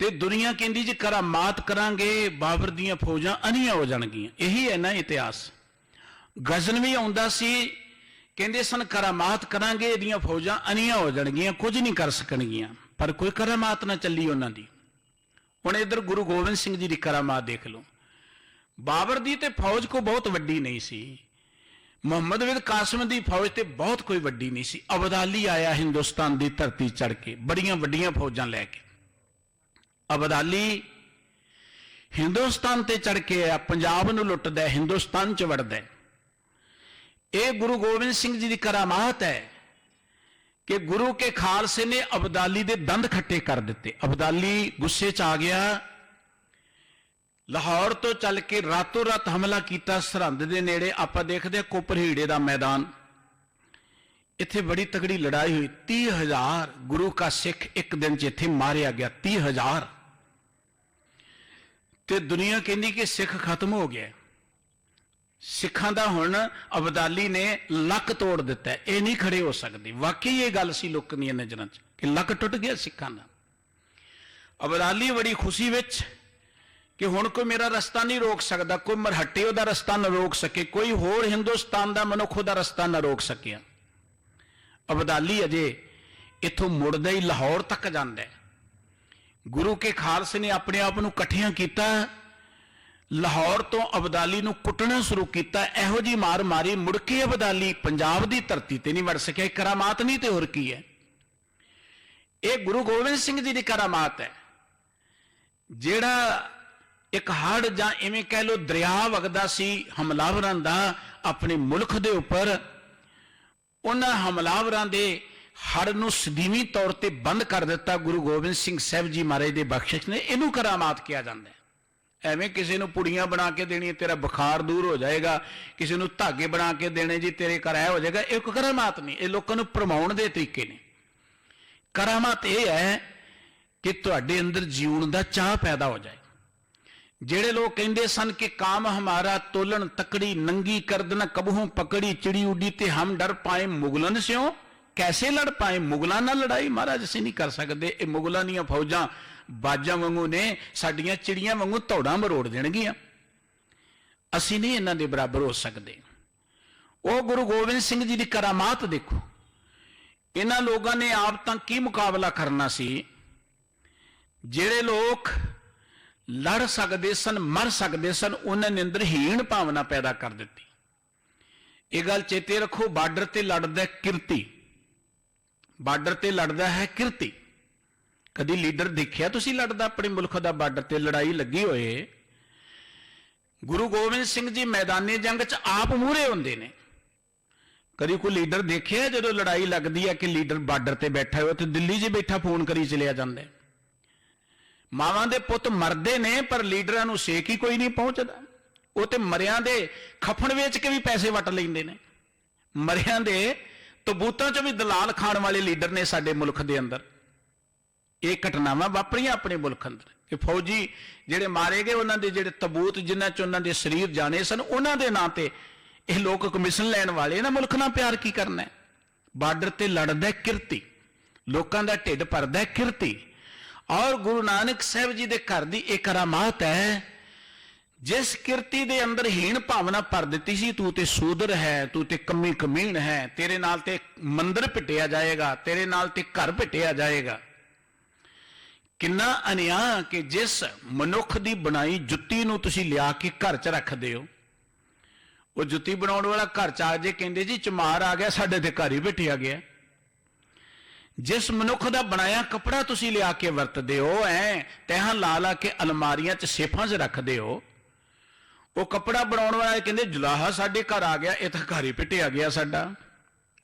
ते दुनिया कहती जी करामात करांगे, बाबर दीयां फौजां अनियां हो जाणगियां। यही है ना इतिहास। गजनवी आउंदा सी, कहंदे सन करामात करांगे, इहदियां फौजां अनियां हो जाणगियां, कुछ नहीं कर सकणगियां। पर कोई करामात ना चली उन्हां दी। हुण इधर गुरु गोबिंद सिंह जी की करामात देख लो। बाबर दी ते फौज को बहुत वड्डी नहीं सी, ਮੁਹੰਮਦ ਬਿਨ ਕਾਸਿਮ ਦੀ ਫੌਜ ਤੇ ਬਹੁਤ ਕੋਈ ਵੱਡੀ ਨਹੀਂ ਸੀ। ਅਬਦਾਲੀ ਆਇਆ ਹਿੰਦੁਸਤਾਨ ਦੀ ਧਰਤੀ ਚੜ ਕੇ ਬੜੀਆਂ ਵੱਡੀਆਂ ਫੌਜਾਂ ਲੈ ਕੇ। ਅਬਦਾਲੀ ਹਿੰਦੁਸਤਾਨ ਤੇ ਚੜ ਕੇ ਆਇਆ, ਪੰਜਾਬ ਨੂੰ ਲੁੱਟਦਾ, ਹਿੰਦੁਸਤਾਨ ਚ ਵੜਦਾ। ਇਹ ਗੁਰੂ ਗੋਬਿੰਦ ਸਿੰਘ ਜੀ ਦੀ ਕਰਾਮਾਤ ਹੈ ਕਿ ਗੁਰੂ ਕੇ ਖਾਲਸੇ ਨੇ ਅਬਦਾਲੀ ਦੇ ਦੰਦ ਖੱਟੇ ਕਰ ਦਿੱਤੇ। ਅਬਦਾਲੀ ਗੁੱਸੇ ਚ ਆ ਗਿਆ, ਲਾਹੌਰ ਤੋਂ ਚੱਲ ਕੇ ਰਾਤੋਂ ਰਾਤ ਹਮਲਾ ਕੀਤਾ ਸਰਹੰਦ ਦੇ ਨੇੜੇ। ਆਪਾਂ ਦੇਖਦੇ ਹਾਂ ਕੋਪਰਹੀੜੇ ਦਾ ਮੈਦਾਨ, ਇੱਥੇ ਬੜੀ ਤਗੜੀ ਲੜਾਈ ਹੋਈ। 30,000 ਗੁਰੂ ਕਾ ਸਿੱਖ ਇੱਕ ਦਿਨ ਚ ਇੱਥੇ ਮਾਰਿਆ ਗਿਆ। 30,000 ਤੇ ਦੁਨੀਆ ਕਹਿੰਦੀ ਕਿ ਸਿੱਖ ਖਤਮ ਹੋ ਗਿਆ। ਸਿੱਖਾਂ ਦਾ ਹੁਣ ਅਬਦਾਲੀ ਨੇ ਲੱਕ ਤੋੜ ਦਿੱਤਾ, ਇਹ ਨਹੀਂ ਖੜੇ ਹੋ ਸਕਦੇ। ਵਾਕਈ ਇਹ ਗੱਲ ਸੀ ਲੋਕਾਂ ਦੀਆਂ ਨਜ਼ਰਾਂ 'ਚ ਕਿ ਲੱਕ ਟੁੱਟ ਗਿਆ ਸਿੱਖਾਂ ਦਾ। ਅਬਦਾਲੀ ਬੜੀ ਖੁਸ਼ੀ ਵਿੱਚ ਕਿ ਹੁਣ ਕੋਈ ਮੇਰਾ ਰਸਤਾ ਨਹੀਂ ਰੋਕ ਸਕਦਾ, ਕੋਈ ਮਰਹੱਟੇ ਉਹਦਾ ਰਸਤਾ ਨਾ ਰੋਕ ਸਕੇ, ਕੋਈ ਹੋਰ ਹਿੰਦੁਸਤਾਨ ਦਾ ਮਨੁੱਖ ਉਹਦਾ ਰਸਤਾ ਨਾ ਰੋਕ ਸਕਿਆ। ਅਬਦਾਲੀ ਅਜੇ ਇੱਥੋਂ ਮੁੜਦਾ ਹੀ ਲਾਹੌਰ ਤੱਕ ਜਾਂਦਾ ਹੈ। ਗੁਰੂ ਕੇ ਖਾਲਸੇ ਨੇ ਆਪਣੇ ਆਪ ਨੂੰ ਇਕੱਠਿਆਂ ਕੀਤਾ, ਲਾਹੌਰ ਤੋਂ ਅਬਦਾਲੀ ਨੂੰ ਕੁੱਟਣਾ ਸ਼ੁਰੂ ਕੀਤਾ। ਇਹੋ ਜੀ ਮਾਰ ਮਾਰੀ, ਮੁੜ ਕੇ ਅਬਦਾਲੀ ਪੰਜਾਬ ਦੀ ਧਰਤੀ ਤੇ ਨਹੀਂ ਵੜ ਸਕਿਆ। ਇਹ ਕਰਾਮਾਤ ਨਹੀਂ ਤੇ ਹੋਰ ਕੀ ਹੈ? ਇਹ ਗੁਰੂ ਗੋਬਿੰਦ ਸਿੰਘ ਜੀ ਦੀ ਕਰਾਮਾਤ ਹੈ। ਜਿਹੜਾ ਇੱਕ ਹੜ੍ਹ ਜਾਂ ਇਵੇਂ ਕਹਿ ਲਓ ਦਰਿਆ ਵਗਦਾ ਸੀ ਹਮਲਾਵਰਾਂ ਦਾ ਆਪਣੇ ਮੁਲਕ ਦੇ ਉੱਪਰ, ਉਹਨਾਂ ਹਮਲਾਵਰਾਂ ਦੇ ਹੜ੍ਹ ਨੂੰ ਸਦੀਵੀ ਤੌਰ ਤੇ ਬੰਦ ਕਰ ਦਿੱਤਾ ਗੁਰੂ ਗੋਬਿੰਦ ਸਿੰਘ ਸਾਹਿਬ ਜੀ ਮਹਾਰਾਜ ਦੇ ਬਖਸ਼ਿਸ਼ ਨੇ। ਇਹਨੂੰ ਕਰਾਮਾਤ ਕਿਹਾ ਜਾਂਦਾ ਹੈ। ਐਵੇਂ ਕਿਸੇ ਨੂੰ ਪੁੜੀਆਂ ਬਣਾ ਕੇ ਦੇਣੀ, ਤੇਰਾ ਬੁਖਾਰ ਦੂਰ ਹੋ ਜਾਏਗਾ, ਕਿਸੇ ਨੂੰ ਧਾਗੇ ਬਣਾ ਕੇ ਦੇਣੇ, ਜੀ ਤੇਰੇ ਘਰ ਇਹ ਹੋ ਜਾਏਗਾ, ਇਹ ਕੋਈ ਕਰਾਮਾਤ ਨਹੀਂ। ਇਹ ਲੋਕਾਂ ਨੂੰ ਭਰਮਾਉਣ ਦੇ ਤਰੀਕੇ ਨੇ। ਕਰਾਮਾਤ ਇਹ ਹੈ ਕਿ ਤੁਹਾਡੇ ਅੰਦਰ ਜੀਉਣ ਦਾ ਚਾਹ ਪੈਦਾ ਹੋ ਜਾਏ। ਜਿਹੜੇ ਲੋਕ ਕਹਿੰਦੇ ਸਨ ਕਿ ਕਾਮ ਹਮਾਰਾ ਤੋਲਣ ਤਕੜੀ, ਨੰਗੀ ਕਰਦਨ ਕਬਹੋਂ ਪਕੜੀ, ਚਿੜੀ ਉੱਡੀ ਤੇ ਹਮ ਡਰ ਪਾਏ ਮੁਗਲਨ ਸਿਓ, ਕੈਸੇ ਲੜ ਪਾਏ? ਮੁਗਲਾਂ ਨਾਲ ਲੜਾਈ ਮਹਾਰਾਜ ਅਸੀਂ ਨਹੀਂ ਕਰ ਸਕਦੇ। ਇਹ ਮੁਗਲਾਂ ਦੀਆਂ ਫੌਜਾਂ ਬਾਜਾਂ ਵਾਂਗੂ ਨੇ, ਸਾਡੀਆਂ ਚਿੜੀਆਂ ਵਾਂਗੂ ਧੌੜਾਂ ਮਰੋੜ ਦੇਣਗੀਆਂ, ਅਸੀਂ ਨਹੀਂ ਇਹਨਾਂ ਦੇ ਬਰਾਬਰ ਹੋ ਸਕਦੇ। ਉਹ ਗੁਰੂ ਗੋਬਿੰਦ ਸਿੰਘ ਜੀ ਦੀ ਕਰਾਮਾਤ ਦੇਖੋ। ਇਹਨਾਂ ਲੋਕਾਂ ਨੇ ਆਪ ਤਾਂ ਕੀ ਮੁਕਾਬਲਾ ਕਰਨਾ ਸੀ। ਜਿਹੜੇ ਲੋਕ ਲੜ ਸਕਦੇ ਸਨ, ਮਰ ਸਕਦੇ ਸਨ, ਉਹਨਾਂ ਨੇ ਅੰਦਰ ਹੀਣ ਭਾਵਨਾ ਪੈਦਾ ਕਰ ਦਿੱਤੀ। ਇਹ ਗੱਲ ਚੇਤੇ ਰੱਖੋ, ਬਾਰਡਰ ਤੇ ਲੜਦਾ ਕਿਰਤੀ, ਬਾਰਡਰ ਤੇ ਲੜਦਾ ਹੈ ਕਿਰਤੀ। ਕਦੀ ਲੀਡਰ ਦੇਖਿਆ ਤੁਸੀਂ ਲੜਦਾ ਆਪਣੇ ਮੁਲਕ ਦਾ ਬਾਰਡਰ ਤੇ ਲੜਾਈ ਲੱਗੀ ਹੋਏ? ਗੁਰੂ ਗੋਬਿੰਦ ਸਿੰਘ ਜੀ ਮੈਦਾਨੇ ਜੰਗ 'ਚ ਆਪ ਮੂਹਰੇ ਹੁੰਦੇ ਨੇ। ਕਦੀ ਕੋਈ ਲੀਡਰ ਦੇਖਿਆ ਜਦੋਂ ਲੜਾਈ ਲੱਗਦੀ ਹੈ ਕਿ ਲੀਡਰ ਬਾਰਡਰ ਤੇ ਬੈਠਾ ਹੋਇਆ ਤੇ ਦਿੱਲੀ 'ਚ ਬੈਠਾ ਫੋਨ ਕਰੀ ਚਲਿਆ ਜਾਂਦਾ? ਮਾਵਾਂ ਦੇ ਪੁੱਤ ਮਰਦੇ ਨੇ ਪਰ ਲੀਡਰਾਂ ਨੂੰ ਸੇਕ ਹੀ ਕੋਈ ਨਹੀਂ ਪਹੁੰਚਦਾ। ਉਹ ਤੇ ਮਰਿਆਂ ਦੇ ਖਫਣ ਵੇਚ ਕੇ ਵੀ ਪੈਸੇ ਵੱਟ ਲੈਂਦੇ ਨੇ। ਮਰਿਆਂ ਦੇ ਤਬੂਤਾਂ 'ਚ ਵੀ ਦਲਾਲ ਖਾਣ ਵਾਲੇ ਲੀਡਰ ਨੇ ਸਾਡੇ ਮੁਲਕ ਦੇ ਅੰਦਰ। ਇਹ ਘਟਨਾਵਾਂ ਵਾਪਰੀਆਂ ਆਪਣੇ ਮੁਲਕ ਅੰਦਰ ਕਿ ਫੌਜੀ ਜਿਹੜੇ ਮਾਰੇ ਗਏ, ਉਹਨਾਂ ਦੇ ਜਿਹੜੇ ਤਬੂਤ ਜਿਨ੍ਹਾਂ 'ਚ ਉਹਨਾਂ ਦੇ ਸਰੀਰ ਜਾਣੇ ਸਨ, ਉਹਨਾਂ ਦੇ ਨਾਂ ਤੇ ਇਹ ਲੋਕ ਕਮਿਸ਼ਨ ਲੈਣ ਵਾਲੇ। ਇਹਨਾਂ ਮੁਲਕ ਨਾਲ ਪਿਆਰ ਕੀ ਕਰਨਾ? ਬਾਰਡਰ ਤੇ ਲੜਦਾ ਕਿਰਤੀ, ਲੋਕਾਂ ਦਾ ਢਿੱਡ ਭਰਦਾ ਕਿਰਤੀ। ਔਰ ਗੁਰੂ ਨਾਨਕ ਸਾਹਿਬ ਜੀ ਦੇ ਘਰ ਦੀ ਇਹ ਕਰਾਮਾਤ ਹੈ, ਜਿਸ ਕਿਰਤੀ ਦੇ ਅੰਦਰ ਹੀਣ ਭਾਵਨਾ ਭਰ ਦਿੱਤੀ ਸੀ, ਤੂੰ ਤੇ ਸੂਦਰ ਹੈ, ਤੂੰ ਤੇ ਕੰਮੀ ਕਮੀਣ ਹੈ, ਤੇਰੇ ਨਾਲ ਤੇ ਮੰਦਰ ਪਿੱਟਿਆ ਜਾਏਗਾ, ਤੇਰੇ ਨਾਲ ਤੇ ਘਰ ਪਿੱਟਿਆ ਜਾਏਗਾ। ਕਿੰਨਾ ਅਨਿਆਂ ਕਿ ਜਿਸ ਮਨੁੱਖ ਦੀ ਬਣਾਈ ਜੁੱਤੀ ਨੂੰ ਤੁਸੀਂ ਲਿਆ ਕੇ ਘਰ 'ਚ ਰੱਖਦੇ ਹੋ, ਉਹ ਜੁੱਤੀ ਬਣਾਉਣ ਵਾਲਾ ਘਰ 'ਚ ਆ ਜੇ ਕਹਿੰਦੇ ਜੀ ਚਮਾਰ ਆ ਗਿਆ, ਸਾਡੇ ਤੇ ਘਰ ਹੀ ਬਿਠਿਆ ਗਿਆ। ਜਿਸ ਮਨੁੱਖ ਦਾ ਬਣਾਇਆ ਕੱਪੜਾ ਤੁਸੀਂ ਲਿਆ ਕੇ ਵਰਤਦੇ ਹੋ, ਤਹਾਂ ਲਾ ਲਾ ਕੇ ਅਲਮਾਰੀਆਂ 'ਚ ਸੇਫਾਂ 'ਚ ਰੱਖਦੇ ਹੋ, ਉਹ ਕੱਪੜਾ ਬਣਾਉਣ ਵਾਲਾ ਕਹਿੰਦੇ ਜੁਲਾਹਾ ਸਾਡੇ ਘਰ ਆ ਗਿਆ, ਇਹ ਤਾਂ ਘਰ ਹੀ ਪਿੱਟਿਆ ਗਿਆ ਸਾਡਾ।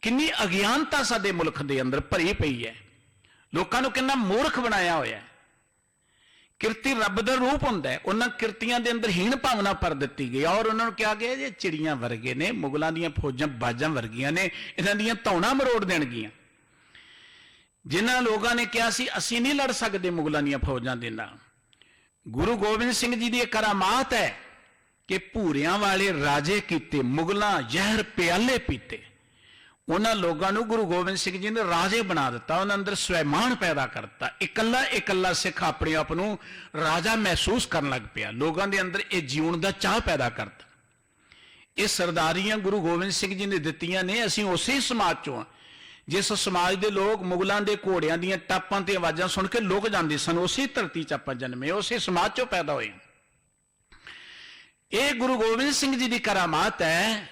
ਕਿੰਨੀ ਅਗਿਆਨਤਾ ਸਾਡੇ ਮੁਲਕ ਦੇ ਅੰਦਰ ਭਰੀ ਪਈ ਹੈ। ਲੋਕਾਂ ਨੂੰ ਕਿੰਨਾ ਮੂਰਖ ਬਣਾਇਆ ਹੋਇਆ। ਕਿਰਤੀ ਰੱਬ ਦਾ ਰੂਪ ਹੁੰਦਾ ਹੈ। ਉਹਨਾਂ ਕਿਰਤੀਆਂ ਦੇ ਅੰਦਰ ਹੀਣ ਭਾਵਨਾ ਭਰ ਦਿੱਤੀ ਗਈ ਔਰ ਉਹਨਾਂ ਨੂੰ ਕਿਹਾ ਗਿਆ ਜੇ ਚਿੜੀਆਂ ਵਰਗੇ ਨੇ, ਮੁਗਲਾਂ ਦੀਆਂ ਫੌਜਾਂ ਬਾਜਾਂ ਵਰਗੀਆਂ ਨੇ, ਇਹਨਾਂ ਦੀਆਂ ਧੌਣਾਂ ਮਰੋੜ ਦੇਣਗੀਆਂ। ਜਿਨ੍ਹਾਂ ਲੋਕਾਂ ਨੇ ਕਿਹਾ ਸੀ ਅਸੀਂ ਨਹੀਂ ਲੜ ਸਕਦੇ ਮੁਗਲਾਂ ਦੀਆਂ ਫੌਜਾਂ ਦੇ ਨਾਲ, ਗੁਰੂ ਗੋਬਿੰਦ ਸਿੰਘ ਜੀ ਦੀ ਇਹ ਕਰਾਮਾਤ ਹੈ ਕਿ ਭੂਰਿਆਂ ਵਾਲੇ ਰਾਜੇ ਕੀਤੇ, ਮੁਗਲਾਂ ਜ਼ਹਿਰ ਪਿਆਲੇ ਪੀਤੇ। ਉਹਨਾਂ ਲੋਕਾਂ ਨੂੰ ਗੁਰੂ ਗੋਬਿੰਦ ਸਿੰਘ ਜੀ ਨੇ ਰਾਜੇ ਬਣਾ ਦਿੱਤਾ, ਉਹਨਾਂ ਅੰਦਰ ਸਵੈਮਾਨ ਪੈਦਾ ਕਰਤਾ। ਇਕੱਲਾ ਇਕੱਲਾ ਸਿੱਖ ਆਪਣੇ ਆਪ ਨੂੰ ਰਾਜਾ ਮਹਿਸੂਸ ਕਰਨ ਲੱਗ ਪਿਆ। ਲੋਕਾਂ ਦੇ ਅੰਦਰ ਇਹ ਜੀਉਣ ਦਾ ਚਾਹ ਪੈਦਾ ਕਰਤਾ। ਇਹ ਸਰਦਾਰੀਆਂ ਗੁਰੂ ਗੋਬਿੰਦ ਸਿੰਘ ਜੀ ਨੇ ਦਿੱਤੀਆਂ ਨੇ। ਅਸੀਂ ਉਸੇ ਸਮਾਜ ਚੋਂ ਹਾਂ ਜਿਸ ਸਮਾਜ ਦੇ ਲੋਕ ਮੁਗਲਾਂ ਦੇ ਘੋੜਿਆਂ ਦੀਆਂ ਟਾਪਾਂ ਤੇ ਆਵਾਜ਼ਾਂ ਸੁਣ ਕੇ ਲੁਕ ਜਾਂਦੇ ਸਨ। ਉਸੇ ਧਰਤੀ 'ਚ ਆਪਾਂ ਜਨਮੇ, ਉਸੇ ਸਮਾਜ ਚੋਂ ਪੈਦਾ ਹੋਏ। ਇਹ ਗੁਰੂ ਗੋਬਿੰਦ ਸਿੰਘ ਜੀ ਦੀ ਕਰਾਮਾਤ ਹੈ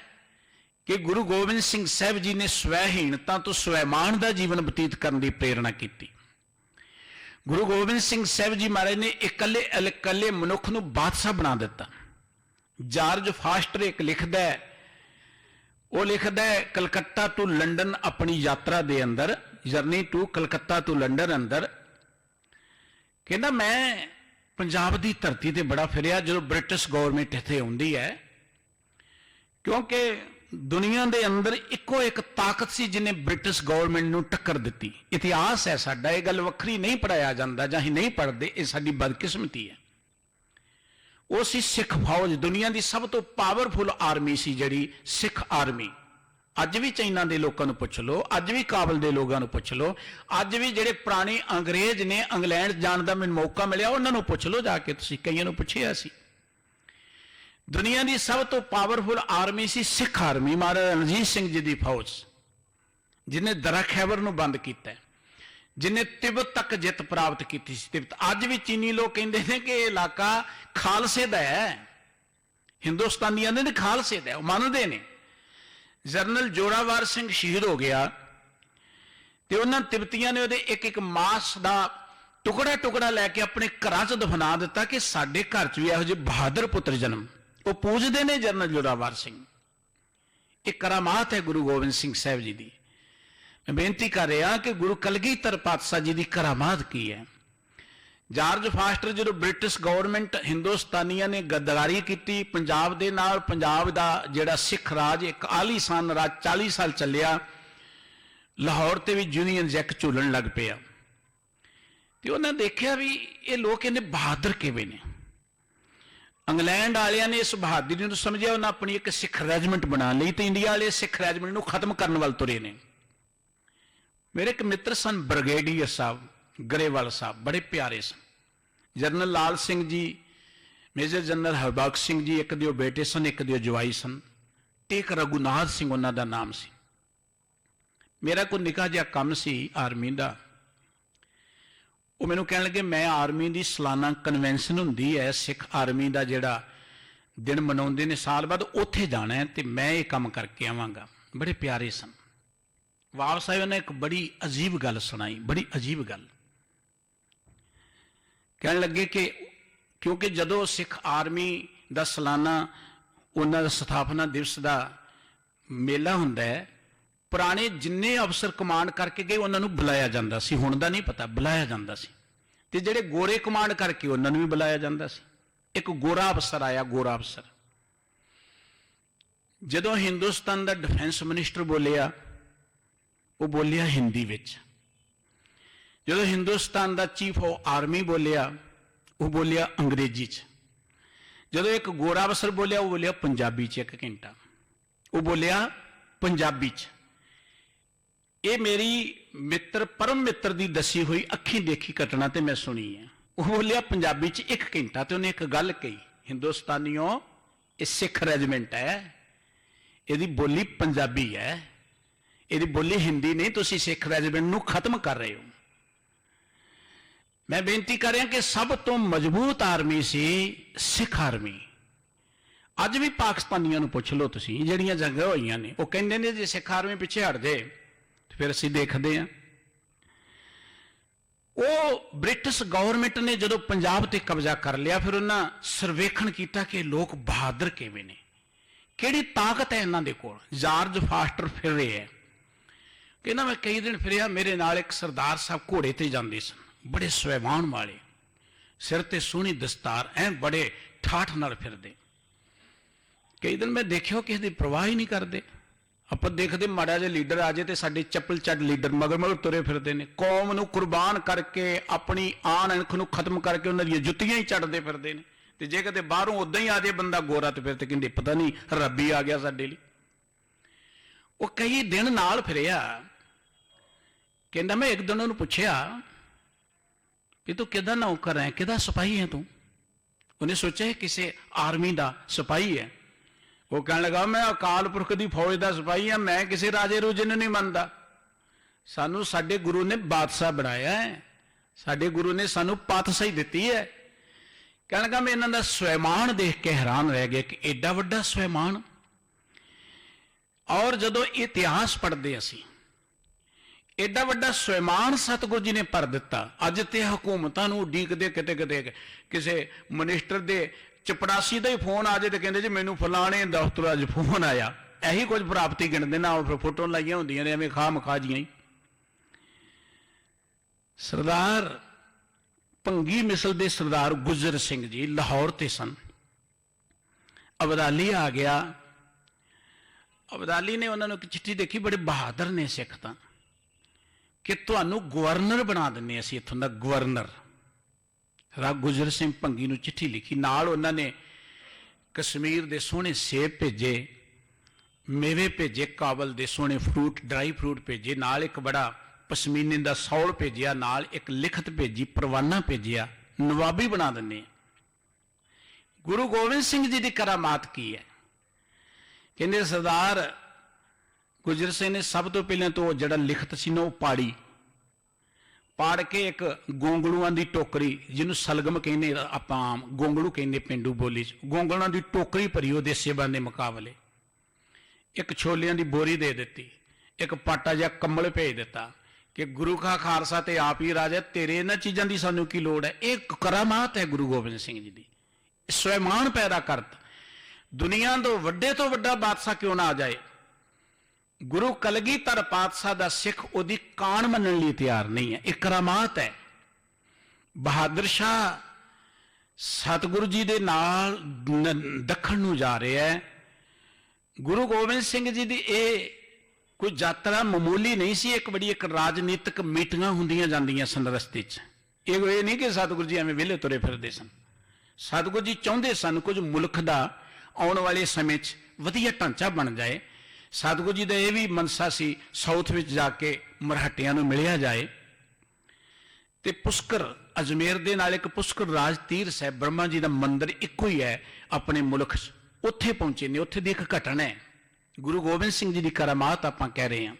कि गुरु गोबिंद सिंह साहब जी ने स्वैहीनता तो स्वैमान का जीवन बतीत करने की प्रेरणा की। गुरु गोबिंद सिंह साहब जी महाराज ने इकले इकले मनुख नूं बादशाह बना दिता। जार्ज फास्टर एक लिखदा है, वो लिखदा है कलकत्ता टू लंडन अपनी यात्रा दे अंदर, journey to Calcutta to London अंदर, कहना मैं पंजाब की धरती ते बड़ा फिरिया जो ब्रिटिश गौरमेंट इत्थे आउंदी है, क्योंकि दुनिया के अंदर इको एक ताकत सी जिन्हें ब्रिटिश गौरमेंट नूं टक्कर दी। इतिहास है साडा, ये गल वक्री नहीं पढ़ाया जाता जां नहीं पढ़ते, ये साडी बदकिस्मती है। वो सी सिख फौज, दुनिया की सब तो पावरफुल आर्मी सी जिहड़ी सिख आर्मी। अज भी चाइना के लोगों को पुछ लो, अज भी काबल के लोगों को पुछ लो, अज भी जिहड़े पुराने अंग्रेज ने इंग्लैंड जाने का मैनूं मौका मिलिया उन्होंने पुछ लो जाके, तुसीं कईयां नूं पुछिया सी। दुनिया की सब तो पावरफुल आर्मी सी सिख आर्मी, महाराजा रणजीत सिंह जी की फौज, जिन्हें दरा खैबर नूं बंद किया, जिन्हें तिब्बत तक जित प्राप्त की थी। तिब्बत अज भी चीनी लोग कहते हैं कि यह इलाका खालसे का है, हिंदुस्तानी आते खालसे का, मानते हैं। जनरल जोरावर सिंह शहीद हो गया तो उन्होंने तिब्बतियों ने वो एक एक मास का टुकड़ा टुकड़ा लैके अपने घर च दफना दिता कि साडे घर च भी यहो जिहे बहादुर पुत्र जन्म। वो पूजते हैं जनरल जोरावर सिंह। एक करामात है गुरु गोबिंद सिंह साहब जी की। मैं बेनती कर रहा कि गुरु कलगीधर पातशाह जी की करामात की है। जार्ज फास्टर जो ब्रिटिश गौरमेंट हिंदुस्तानियों ने गद्दारी की पंजाब के नाल, पंजाब का जिहड़ा सिख राज एक आलीशान राज 40 साल चलिया, लाहौर ते भी यूनियन जैक झूलन लग पिया। तो उन्हें देखा भी ये लोग इन्हें बहादुर किवें ने। इंग्लैंड वालियां ने इस बहादुरी को समझिया, उन्हें अपनी एक सिख रैजीमेंट बना ली, तो इंडिया वाले सिख रैजीमेंट को खत्म करने वाल तुरे ने। मेरे एक मित्र सन ब्रिगेडियर साहब गरेवाल साहब, बड़े प्यारे सन। जनरल लाल सिंह जी, मेजर जनरल हरबख्श सिंह जी, एक दो बेटे सन, एक दो जवाई सन। टेक रघुनाथ सिंह उन्होंने नाम सी। मेरा कोई निका जिहा काम सी आर्मी का, वो मैनू कह लगे मैं आर्मी की सालाना कन्वेंशन होंदी है, सिख आर्मी का जिहड़ा दिन मनाउंदे ने साल बाद, उत्थे जाना है, तो मैं ये काम करके आवांगा। बड़े प्यारे सन। वापस आए उन्हें एक बड़ी अजीब गल सुनाई, बड़ी अजीब गल। कह लगे कि क्योंकि जदों सिख आर्मी का सालाना उन्होंने स्थापना दिवस का मेला हुंदा है, पुराने जिन्ने अफसर कमांड करके गए उन्होंने बुलाया जाता सी, हुण दा नहीं पता, बुलाया जाता सी। ते जिहड़े गोरे कमांड करके उन्होंने भी बुलाया जाता सी। एक गोरा अफसर आया, गोरा अफसर। जदों हिंदुस्तान का डिफेंस मिनिस्टर बोलिया, वो बोलिया हिंदी विच। जो हिंदुस्तान का चीफ ऑफ आर्मी बोलिया, वो बोलिया अंग्रेजी च। जो एक गोरा अफसर बोलिया, वो बोलिया पंजाबी च। एक घंटा वो बोलिया पंजाबी च। ये मेरी मित्र परम मित्र की दसी हुई अखी देखी घटना तो मैं सुनी है। वो बोलिया पंजाबी च 1 घंटा, तो उन्हें एक गल कही, हिंदुस्तानियों ये सिख रेजिमेंट है, यदि बोली पंजाबी है, यदि बोली हिंदी नहीं, तुसी सिख रेजिमेंट नूं खत्म कर रहे हो। मैं बेनती कर रहा कि सब तो मजबूत आर्मी सी सिख आर्मी। अज भी पाकिस्तानियों नूं पुछ लो तुसी, जिहड़ियां जंगां होईयां ने, वो कहंदे ने जे सिख आर्मी पिछे हट जाए तो फिर असीं देखदे हां। वो ब्रिटिश गौरमेंट ने जदों पंजाब ते कब्जा कर लिया, फिर उन्हां सर्वेखण कीता कि लोग बहादुर किवें ने, किहड़ी ताकत है इन्हां दे कोल। जार्ज फास्टर फिर रहे है। कहना मैं कई दिन फिरिया, मेरे नाल एक सरदार साहब घोड़े ते जांदे सन, बड़े स्वैमान वाले, सिर ते सोहनी दस्तार, ऐ बड़े ठाठ नाल फिरदे। कई दिन मैं देखियो किसी की परवाह ही नहीं करते। आप देखते माड़ा जिहा लीडर आ जाए तो साडे चप्पल चट लीडर मगर मगर तुरे फिरते हैं, कौम नूं कुर्बान करके अपनी आन अणख नूं खत्म करके उन्हां दी जुत्तियां ही चढ़ते फिरते हैं। तो जे कदे बाहरों उदां ही आ जाए बंदा गोरा, तो फिर तो कहंदे पता नहीं रब्बी आ गया साडे लई। वो कई दिन नाल फिरिया। कहंदा मैं एक दिन उन्होंने पूछया कि तू किदा नौकर है, किदा सिपाही है तू। उन्हें सोचा है किसी आर्मी का सिपाही है। वो कह लगा मैं अकाल पुरख की फौज का सिपाही हाँ, मैं किसी राजे रूजे ने नहीं मनता। सानू साडे गुरु ने बादशाह बनाया है, साडे गुरु ने सानू पातशाही दी है। कह लगा मैं इन्हों का स्वैमान देख के हैरान रह गया कि एडा वड्डा स्वैमान। ਔਰ ਜਦੋਂ ਇਤਿਹਾਸ ਪੜ੍ਹਦੇ ਅਸੀਂ, एडा वड्डा स्वैमान सतगुरु जी ने भर दिता। अज तो हुकूमतां नूं उडीकदे किते किते किसी मिनिस्टर दे चपड़ासी का ही फोन आ जाए तो कहते जी मैनू फलाने दफ्तर अज फोन आया, यही कुछ प्राप्ति गिनते ना, फिर फोटो लाइया होंदियां ने एवें खा मखा जियां ही। सरदार भंगी मिसल दे सरदार गुजर सिंह जी लाहौर ते सन। अबदाली आ गया, अबदाली ने उन्होंने एक चिट्ठी देखी, बड़े बहादुर ने सिख तां, कि तुहानू गवर्नर बना दिंने असीं इत्थों दा गवर्नर। राव गुजर सिंह भंगी नूं चिट्ठी लिखी, नाल उन्होंने कश्मीर दे सोहणे सेब भेजे, मेवे भेजे, काबल दे सोहणे फ्रूट ड्राई फ्रूट भेजे, नाल एक बड़ा पशमीने दा सौल भेजिया, नाल एक लिखत भेजी, परवाना भेजिया, नवाबी बना दिंने। गुरु गोबिंद सिंह जी की करामात की है? कहते सरदार गुजर सिंह ने सब तो पहले तो जड़ा लिखत सी ना वो पाड़ी, पाड़ के एक गोंगलुआं की टोकरी, जिन्होंं सलगम कहने आपां गोंगलू कहने पेंडू बोली, गोंगलुआं की टोकरी भरी वो सेबां दे मुकाबले, एक छोलियां की बोरी दे दी, एक पाटा जिहा कंबल भेज दिता कि गुरु का खालसा ते आप ही राजा, तेरे इन्हां चीज़ां की सानू की लोड़ है। एक करामात है गुरु गोबिंद सिंह जी की, स्वैमान पैदा करता। दुनिया तो वड्डा बादशाह क्यों ना आ जाए, गुरु कलगीधर पातशाह दा सिख उहदी कान मनण लई तैयार नहीं है। एक करामात है। बहादुर शाह सतगुरु जी दे नाल दखण नूं जा रहा है। गुरु गोबिंद सिंह जी दी कोई यात्रा मामूली नहीं सी, एक बड़ी एक राजनीतिक मीटिंगां हुंदियां जांदियां सन रस्ते च। ये नहीं कि सतगुरु जी एवें विहले तुरे फिरदे सन। सतगुरु जी चाहुंदे सन कुछ मुल्क दा आउण वाले समय च वधिया ढांचा बन जाए। सतगुरु जी का यह भी मनसा सी साउथ में जाके मराठियां नूं मिलिया जाए। तो पुष्कर अजमेर दे नाल एक पुष्कर राज तीर्थ है, ब्रह्मा जी का मंदिर इक्को ही है अपने मुल्क, उत्थे पहुंचे ने। उत्थे दी एक घटना है, गुरु गोबिंद सिंह जी की करामात आपां कह रहे हैं।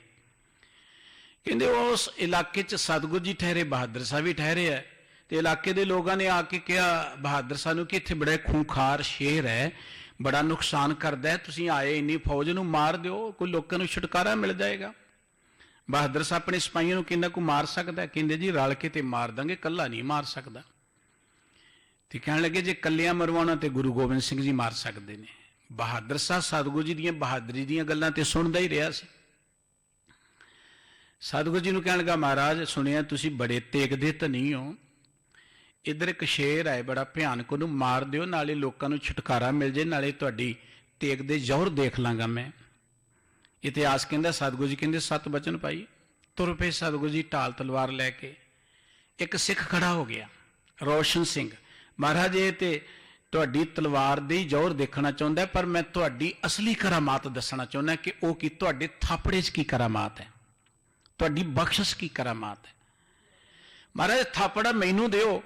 कहते उस इलाके च सतगुरु जी ठहरे, बहादुर शाह भी ठहरे है। तो इलाके के लोगों ने आके कहा बहादुर शाह नूं कि इत्थे बड़ा खूंखार शेर है, बड़ा नुकसान करता है, तुसीं आए इन्नी फौज नूं मार दिओ, कोई लोगों को छुटकारा मिल जाएगा। बहादुर शाह अपने सिपाहियों को किन्ना को मार सकता है? कहते जी रल के ते मार देंगे, कल्ला नहीं मार सकता। तो कहने लगे जे कल्लियां मरवाना तो गुरु गोबिंद सिंह जी मार सकते हैं। बहादुर शाह सतगुरु जी दीयां बहादुरी दीयां गल्लां ते सुनदा ही रहा सी। सतगुरु जी नूं कहण लगा महाराज सुनिया तुसीं बड़े तेगदे धनी हो, इधर एक शेर है बड़ा भयानक, उन्होंने मार दिओ, नाले लोगों को छुटकारा मिल जाए, नाले तुहाडी तेग दे जौहर देख लांगा मैं। इतिहास कहता सतगुरु जी कहते 7 बचन पाई, तुर पे सतगुरु जी ढाल तलवार लैके। एक सिख खड़ा हो गया रोशन सिंह, महाराज ये तो तुहाडी तलवार दे जौहर देखना चाहुंदा है, पर मैं तुहाडी असली करामात दसना चाहुंदा कि वह की तुहाडे थापड़े च की करामात है, तुहाडी बख्शिश की करामात है। महाराज थापड़ा मैनू दिओ,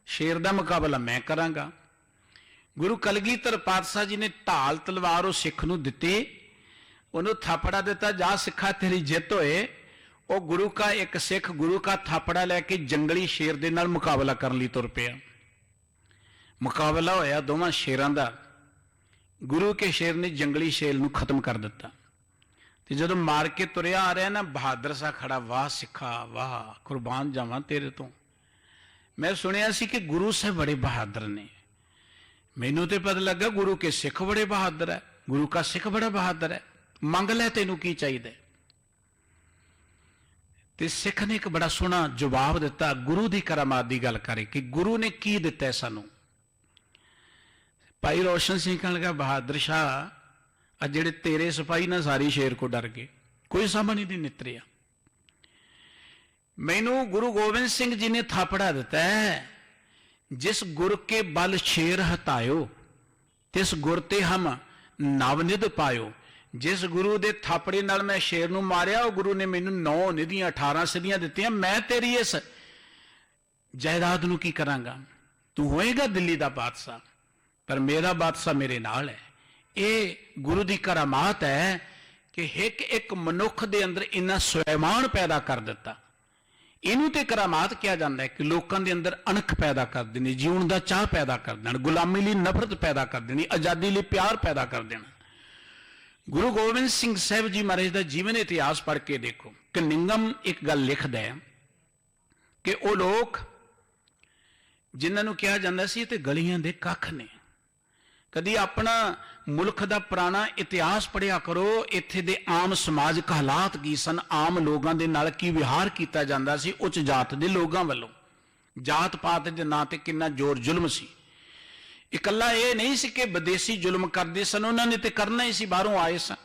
शेर का मुकाबला मैं करांगा। गुरु कलगीधर पातशाह जी ने ढाल तलवार उस सिख नूं दित्ती, उन्होंने थापड़ा दिता, जा सिखा तेरी जित होए। वो गुरु का एक सिख गुरु का थापड़ा लैके जंगली शेर दे नाल मुकाबला करन लई तुर पिया। मुकाबला होया दोवां शेरां दा, गुरु के शेर ने जंगली शेर नूं खत्म कर दिता। ते जदों मार के तुरिया आ रहा ना, बहादुर शाह खड़ा, वाह सिखा वाह, कुर्बान जावां तेरे तो। मैं सुनिया सी कि गुरु साहब बड़े बहादुर ने, मैनू तो पता लगा गुरु के सिख बड़े बहादुर है, गुरु का सिख बड़ा बहादुर है, मंग लै तेनू की चाहिए। ते सिख ने एक बड़ा सोहना जवाब दिता, गुरु की करामात की गल करे कि गुरु ने की दिता है सानू। भाई रोशन सिंह कहने लगा बहादुर शाह जिहड़े तेरे सिपाही ना सारी शेर को डर गए, कोई सामने नहीं नितरिया। मैनू गुरु गोबिंद सिंह जी ने थापड़ा दिता है, जिस गुर के बल शेर हटायो तिस गुर ते हम नवनिध पायो। जिस गुरु दे थापड़े नाल मैं शेर नूं मारिया, वो गुरु ने मैनू 9 निधियां 18 सिद्धियां दित्तियां। मैं तेरी इस जायदाद नूं की करांगा? तू होएगा दिल्ली दा बादशाह, पर मेरा बादशाह मेरे नाल है। ये गुरु की करामात है कि एक एक मनुख दे अंदर इन्ना स्वैमान पैदा कर दिता। इनू तो करामात किया जाता है कि लोगों के अंदर अणख पैदा कर देनी, जीवन का चाह पैदा कर देना, गुलामी लिए नफरत पैदा कर देनी, आज़ादी लिए प्यार पैदा कर देना। गुरु गोबिंद सिंह साहब जी महाराज का जीवन इतिहास पढ़ के देखो कि निंगम एक गल लिखदा है कि वो लोग जिन्होंने कहा जाता सी ते गलियां दे कख ने। कदी अपना मुल्क का पुराना इतिहास पढ़िया करो, इत्थे दे आम समाजिक हालात की सन, आम लोगों के नाल की विहार किया जाता सी उच्च जात के लोगों वालों, जात पात के नां ते कितना जोर जुल्म सी। इकल्ला ये नहीं सी कि विदेशी जुल्म करते सन, उन्होंने तो करना ही सी, बाहरों आए सन,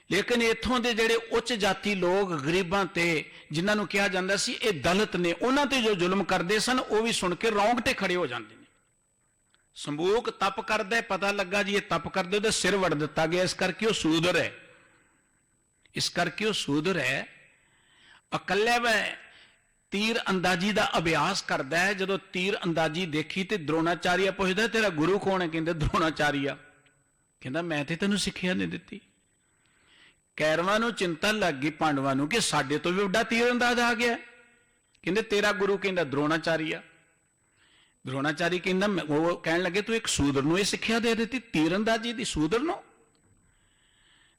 लेकिन इत्थों के जिहड़े उच्च जाति लोग गरीबां ते जिन्होंने कहा जाता सी ये दलित ने, उन्होंने ते जो जुल्म करते सन वो भी सुन के रोंगटे खड़े हो जाते हैं। संबूक तप करदा है, पता लगा जी ये तप करदे तो सिर वड़ दिता गया, इस करके वो सूदर है, इस करके वो सूदर है। अकल्ले वह तीर अंदाजी का अभ्यास करता है, जो तीर अंदाजी देखी तो द्रोणाचार्य पुछदा तेरा गुरु कौन है, कहते द्रोणाचार्य, कहता मैं तो तेनों सिक्ख्या नहीं दी। कैरवां नूं चिंता लग गई पांडवां नूं कि साडे तो भी वड्डा तीर अंदाज आ गया, कहते तेरा गुरु कहता द्रोणाचार्य। द्रोणाचार्य कहता वो कह लगे तू एक सूदर नूं सिक्ख्या दे दी तीर अंदाजी दी, सूदर नूं।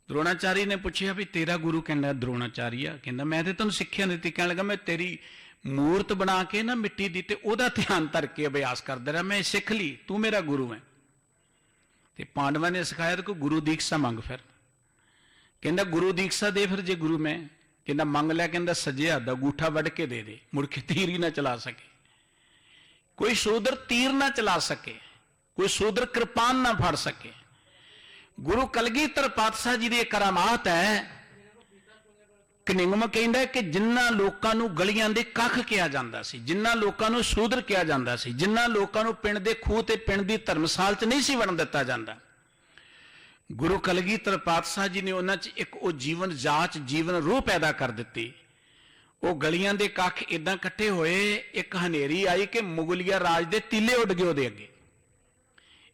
द्रोणाचार्य ने पूछा भी तेरा गुरु कहना द्रोणाचार्य, कहता मैं तो तेन सिक्ख्या नहीं दी, कह लगा मैं तेरी मूर्त बना के ना मिट्टी दी ते ओदा ध्यान धर के अभ्यास करदा रहा, मैं सिख ली, तू मेरा गुरु है। ते पांडवां ने सिखाया तो गुरु दीक्षा मंग, फिर कहता गुरु दीक्षा दे, फिर जे गुरु मैं कहता मंग लिया, कहता सजे हथ दा अंगूठा वढ़ के दे दे, मुड़ के तीर ही ना चला सके, कोई शूद्र तीर ना चला सके, कोई शूद्र कृपान ना फड़ सके। गुरु कलगीधर पातशाह जी की करामात है कि निंगम कहता कि जिन्ना लोगों को गलियां दे कख कहा जाता सी, जिन्ना लोगों को शूद्र कहा जाता सी, जिन्ना लोगों को पिंड दे खूह ते पिंड की धर्मशाल च नहीं सी वड़न दिता जाता, गुरु कलगीधर पातशाह जी ने उन्हां च एक वो जीवन जाच जीवन रूह पैदा कर दी। वो गलियां दे कख इदां कट्ठे होए, एक हनेरी आई कि मुगलिया राज दे तीले उड़ गए उहदे अगे।